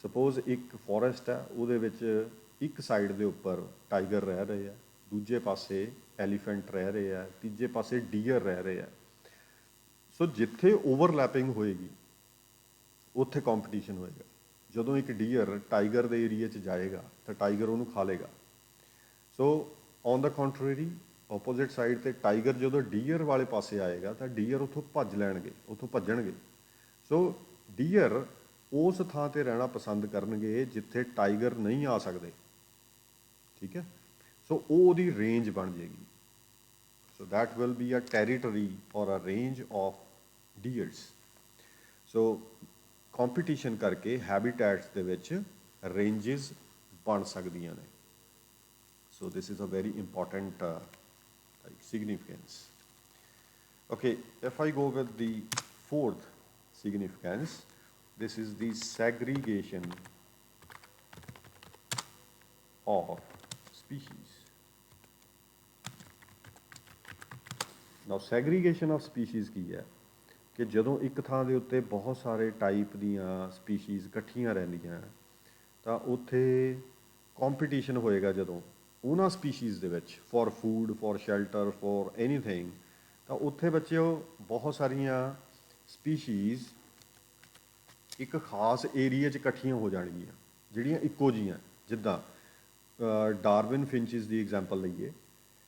ਸਪੋਜ਼ ਇੱਕ ਫੋਰੈਸਟ ਹੈ, ਉਹਦੇ ਵਿੱਚ ਇੱਕ ਸਾਈਡ ਦੇ ਉੱਪਰ ਟਾਈਗਰ ਰਹਿ ਰਹੇ ਆ, ਦੂਜੇ ਪਾਸੇ ਐਲੀਫੈਂਟ ਰਹਿ ਰਹੇ ਆ, ਤੀਜੇ ਪਾਸੇ ਡੀਅਰ ਰਹਿ ਰਹੇ ਆ। ਸੋ ਜਿੱਥੇ ਓਵਰਲੈਪਿੰਗ ਹੋਏਗੀ ਉੱਥੇ ਕੰਪੀਟੀਸ਼ਨ ਹੋਏਗਾ। ਜਦੋਂ ਇੱਕ ਡੀਅਰ ਟਾਈਗਰ ਦੇ ਏਰੀਏ 'ਚ ਜਾਏਗਾ ਤਾਂ ਟਾਈਗਰ ਉਹਨੂੰ ਖਾ ਲੇਗਾ। So on the contrary, opposite side 'ਤੇ ਟਾਈਗਰ ਜਦੋਂ ਡੀਅਰ ਵਾਲੇ ਪਾਸੇ ਆਏਗਾ ਤਾਂ ਡੀਅਰ ਉੱਥੋਂ ਭੱਜ ਲੈਣਗੇ, ਉੱਥੋਂ ਭੱਜਣਗੇ। ਸੋ ਡੀਅਰ ਉਸ ਥਾਂ ਤੇ ਰਹਿਣਾ ਪਸੰਦ ਕਰਨਗੇ ਜਿੱਥੇ ਟਾਈਗਰ ਨਹੀਂ ਆ ਸਕਦੇ, ਠੀਕ ਹੈ। ਸੋ ਉਹ ਉਹਦੀ ਰੇਂਜ ਬਣ ਜਾਏਗੀ। So that will be a territory or a range of deers. So competition ਕਰਕੇ ਹੈਬੀਟੈਟਸ ਦੇ ਵਿੱਚ ਰੇਂਜਸ ਬਣ ਸਕਦੀਆਂ ਨੇ। So this is a very important significance. Okay, if I go with the fourth significance, this is the segregation of species. Now segregation of species ਕੀ ਹੈ ਕਿ ਜਦੋਂ ਇੱਕ ਥਾਂ ਦੇ ਉੱਤੇ ਬਹੁਤ ਸਾਰੇ ਟਾਈਪ ਦੀਆਂ ਸਪੀਸ਼ੀਜ਼ ਇਕੱਠੀਆਂ ਰਹਿੰਦੀਆਂ ਤਾਂ ਉੱਥੇ ਕੰਪੀਟੀਸ਼ਨ ਹੋਏਗਾ ਜਦੋਂ ਉਹਨਾਂ ਸਪੀਸ਼ੀਜ਼ ਦੇ ਵਿੱਚ for food, for shelter, for anything, ਤਾਂ ਉੱਥੇ ਬੱਚਿਓ ਬਹੁਤ ਸਾਰੀਆਂ ਸਪੀਸ਼ੀਜ਼ ਇੱਕ ਖਾਸ ਏਰੀਆ 'ਚ ਇਕੱਠੀਆਂ ਹੋ ਜਾਣਗੀਆਂ ਜਿਹੜੀਆਂ ਇੱਕੋ ਜਿਹੀਆਂ। ਜਿੱਦਾਂ ਡਾਰਵਿਨ ਫਿੰਚਿਸ ਦੀ ਐਗਜ਼ਾਮਪਲ ਲਈਏ,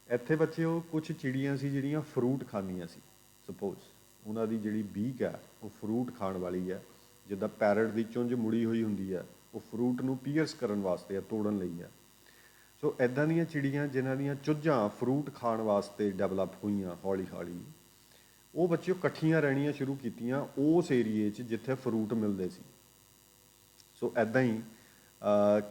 ਇੱਥੇ ਬੱਚਿਓ ਕੁਝ ਚਿੜੀਆਂ ਸੀ ਜਿਹੜੀਆਂ ਫਰੂਟ ਖਾਂਦੀਆਂ ਸੀ। ਸਪੋਜ਼ ਉਹਨਾਂ ਦੀ ਜਿਹੜੀ ਬੀਕ ਹੈ ਉਹ ਫਰੂਟ ਖਾਣ ਵਾਲੀ ਹੈ। ਜਿੱਦਾਂ ਪੈਰਟ ਦੀ ਚੁੰਝ ਮੁੜੀ ਹੋਈ ਹੁੰਦੀ ਹੈ, ਉਹ ਫਰੂਟ ਨੂੰ ਪੀਅਰਸ ਕਰਨ ਵਾਸਤੇ ਹੈ, ਤੋੜਨ ਲਈ ਹੈ। ਸੋ ਇੱਦਾਂ ਦੀਆਂ ਚਿੜੀਆਂ ਜਿਨ੍ਹਾਂ ਦੀਆਂ ਚੁੱਝਾਂ ਫਰੂਟ ਖਾਣ ਵਾਸਤੇ ਡਿਵੈਲਪ ਹੋਈਆਂ ਹੌਲੀ ਹੌਲੀ, ਉਹ ਬੱਚਿਓ ਇਕੱਠੀਆਂ ਰਹਿਣੀਆਂ ਸ਼ੁਰੂ ਕੀਤੀਆਂ ਉਸ ਏਰੀਏ 'ਚ ਜਿੱਥੇ ਫਰੂਟ ਮਿਲਦੇ ਸੀ। ਸੋ ਇੱਦਾਂ ਹੀ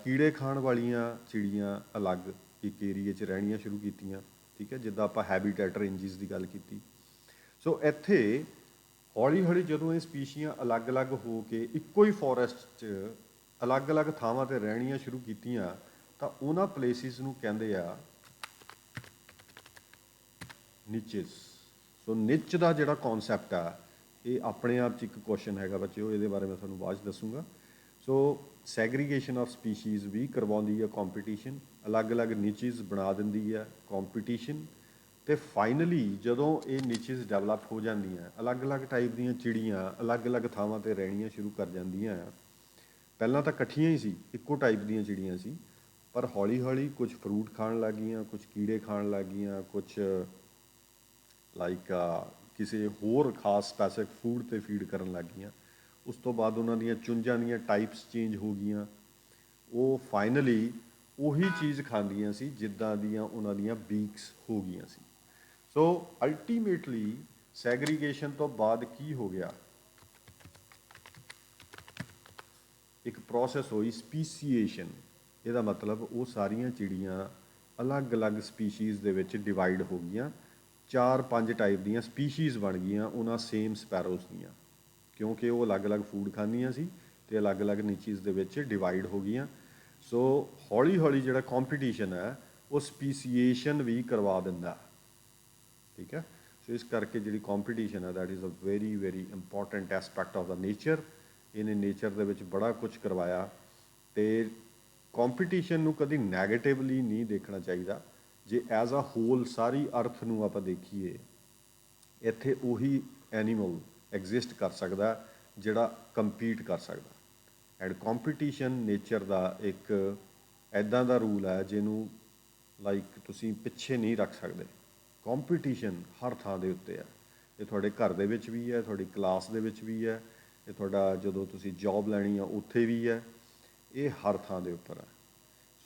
ਕੀੜੇ ਖਾਣ ਵਾਲੀਆਂ ਚਿੜੀਆਂ ਅਲੱਗ ਇੱਕ ਏਰੀਏ 'ਚ ਰਹਿਣੀਆਂ ਸ਼ੁਰੂ ਕੀਤੀਆਂ, ਠੀਕ ਹੈ, ਜਿੱਦਾਂ ਆਪਾਂ ਹੈਬੀਟੈਟ ਰੇਂਜਸ ਦੀ ਗੱਲ ਕੀਤੀ। ਸੋ ਇੱਥੇ ਹੌਲੀ ਹੌਲੀ ਜਦੋਂ ਇਹ ਸਪੀਸ਼ੀਆਂ ਅਲੱਗ-ਅਲੱਗ ਹੋ ਕੇ ਇੱਕੋ ਹੀ ਫੋਰੈਸਟ 'ਚ ਅਲੱਗ-ਅਲੱਗ ਥਾਵਾਂ 'ਤੇ ਰਹਿਣੀਆਂ ਸ਼ੁਰੂ ਕੀਤੀਆਂ ਤਾਂ ਉਹਨਾਂ ਪਲੇਸਿਸ ਨੂੰ ਕਹਿੰਦੇ ਆ ਨਿਚਿਸ। ਸੋ ਨਿਚ ਦਾ ਜਿਹੜਾ ਕਨਸੈਪਟ ਆ ਇਹ ਆਪਣੇ ਆਪ 'ਚ ਇੱਕ ਕੁਐਸਚਨ ਹੈਗਾ ਬੱਚਿਓ, ਇਹਦੇ ਬਾਰੇ ਮੈਂ ਤੁਹਾਨੂੰ ਬਾਅਦ 'ਚ ਦੱਸੂਗਾ। ਸੋ ਸੈਗਰੀਗੇਸ਼ਨ ਆਫ ਸਪੀਸ਼ੀਜ਼ ਵੀ ਕਰਵਾਉਂਦੀ ਹੈ ਕੰਪੀਟੀਸ਼ਨ, ਅਲੱਗ-ਅਲੱਗ ਨਿਚਿਸ ਬਣਾ ਦਿੰਦੀ ਹੈ ਕੰਪੀਟੀਸ਼ਨ। ਅਤੇ ਫਾਈਨਲੀ ਜਦੋਂ ਇਹ ਨਿਚਿਸ ਡਿਵੈਲਪ ਹੋ ਜਾਂਦੀਆਂ, ਅਲੱਗ-ਅਲੱਗ ਟਾਈਪ ਦੀਆਂ ਚਿੜੀਆਂ ਅਲੱਗ-ਅਲੱਗ ਥਾਵਾਂ 'ਤੇ ਰਹਿਣੀਆਂ ਸ਼ੁਰੂ ਕਰ ਜਾਂਦੀਆਂ ਆ। ਪਹਿਲਾਂ ਤਾਂ ਇਕੱਠੀਆਂ ਹੀ ਸੀ, ਇੱਕੋ ਟਾਈਪ ਦੀਆਂ ਚਿੜੀਆਂ ਸੀ, ਪਰ ਹੌਲੀ ਹੌਲੀ ਕੁਝ ਫਰੂਟ ਖਾਣ ਲੱਗ ਗਈਆਂ, ਕੁਝ ਕੀੜੇ ਖਾਣ ਲੱਗ ਗਈਆਂ, ਕੁਝ ਲਾਈਕ ਕਿਸੇ ਹੋਰ ਖਾਸ ਸਪੈਸੀਫਿਕ ਫੂਡ 'ਤੇ ਫੀਡ ਕਰਨ ਲੱਗ ਗਈਆਂ। ਉਸ ਤੋਂ ਬਾਅਦ ਉਹਨਾਂ ਦੀਆਂ ਚੁੰਝਾਂ ਦੀਆਂ ਟਾਈਪਸ ਚੇਂਜ ਹੋ ਗਈਆਂ। ਉਹ ਫਾਈਨਲੀ ਉਹੀ ਚੀਜ਼ ਖਾਂਦੀਆਂ ਸੀ ਜਿੱਦਾਂ ਦੀਆਂ ਉਹਨਾਂ ਦੀਆਂ ਬੀਕਸ ਹੋ ਗਈਆਂ ਸੀ। ਸੋ ਅਲਟੀਮੇਟਲੀ ਸੈਗਰੀਗੇਸ਼ਨ ਤੋਂ ਬਾਅਦ ਕੀ ਹੋ ਗਿਆ, ਇੱਕ ਪ੍ਰੋਸੈਸ ਹੋਈ ਸਪੀਸੀਏਸ਼ਨ। ਇਹਦਾ ਮਤਲਬ ਉਹ ਸਾਰੀਆਂ ਚਿੜੀਆਂ ਅਲੱਗ-ਅਲੱਗ ਸਪੀਸ਼ੀਜ਼ ਦੇ ਵਿੱਚ ਡਿਵਾਈਡ ਹੋ ਗਈਆਂ, 4-5 ਟਾਈਪ ਦੀਆਂ ਸਪੀਸ਼ੀਜ਼ ਬਣ ਗਈਆਂ ਉਹਨਾਂ ਸੇਮ ਸਪੈਰੋਜ਼ ਦੀਆਂ, ਕਿਉਂਕਿ ਉਹ ਅਲੱਗ-ਅਲੱਗ ਫੂਡ ਖਾਂਦੀਆਂ ਸੀ ਅਤੇ ਅਲੱਗ-ਅਲੱਗ ਨੀਚੀਜ਼ ਦੇ ਵਿੱਚ ਡਿਵਾਈਡ ਹੋ ਗਈਆਂ। ਸੋ ਹੌਲੀ ਹੌਲੀ ਜਿਹੜਾ ਕੰਪੀਟੀਸ਼ਨ ਹੈ ਉਹ ਸਪੀਸੀਏਸ਼ਨ ਵੀ ਕਰਵਾ ਦਿੰਦਾ, ਠੀਕ ਹੈ। ਸੋ ਇਸ ਕਰਕੇ ਜਿਹੜੀ ਕੰਪੀਟੀਸ਼ਨ ਹੈ that is a very very important aspect of the nature. ਇਹਨੇ ਨੇਚਰ ਦੇ ਵਿੱਚ ਬੜਾ ਕੁਝ ਕਰਵਾਇਆ ਅਤੇ ਕੰਪੀਟੀਸ਼ਨ ਨੂੰ ਕਦੀ ਨੈਗੇਟਿਵਲੀ ਨਹੀਂ ਦੇਖਣਾ ਚਾਹੀਦਾ। ਜੇ ਐਜ਼ ਅ ਹੋਲ ਸਾਰੀ ਅਰਥ ਨੂੰ ਆਪਾਂ ਦੇਖੀਏ, ਇੱਥੇ ਉਹੀ ਐਨੀਮਲ ਐਗਜ਼ਿਸਟ ਕਰ ਸਕਦਾ ਜਿਹੜਾ ਕੰਪੀਟ ਕਰ ਸਕਦਾ। ਐਂਡ ਕੰਪੀਟੀਸ਼ਨ ਨੇਚਰ ਦਾ ਇੱਕ ਇੱਦਾਂ ਦਾ ਰੂਲ ਹੈ ਜਿਹਨੂੰ ਲਾਈਕ ਤੁਸੀਂ ਪਿੱਛੇ ਨਹੀਂ ਰੱਖ ਸਕਦੇ। ਕੰਪੀਟੀਸ਼ਨ ਹਰ ਥਾਂ ਦੇ ਉੱਤੇ ਹੈ। ਇਹ ਤੁਹਾਡੇ ਘਰ ਦੇ ਵਿੱਚ ਵੀ ਹੈ, ਤੁਹਾਡੀ ਕਲਾਸ ਦੇ ਵਿੱਚ ਵੀ ਹੈ, ਇਹ ਤੁਹਾਡਾ ਜਦੋਂ ਤੁਸੀਂ ਜੌਬ ਲੈਣੀ ਆ ਉੱਥੇ ਵੀ ਹੈ, ਇਹ ਹਰ ਥਾਂ ਦੇ ਉੱਪਰ ਹੈ।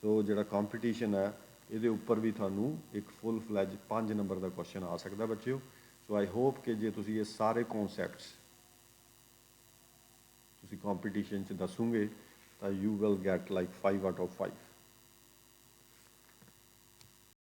ਸੋ ਜਿਹੜਾ ਕੰਪੀਟੀਸ਼ਨ ਹੈ ਇਹਦੇ ਉੱਪਰ ਵੀ ਤੁਹਾਨੂੰ ਇੱਕ ਫੁੱਲ ਫਲੈਜ 5 ਨੰਬਰ ਦਾ ਕੁਐਸਚਨ ਆ ਸਕਦਾ ਬੱਚਿਓ। ਸੋ ਆਈ ਹੋਪ ਕਿ ਜੇ ਤੁਸੀਂ ਇਹ ਸਾਰੇ ਕੌਨਸੈਪਟਸ ਤੁਸੀਂ ਕੰਪੀਟੀਸ਼ਨ 'ਚ ਦੱਸੋਗੇ ਤਾਂ you will get like 5 out of 5।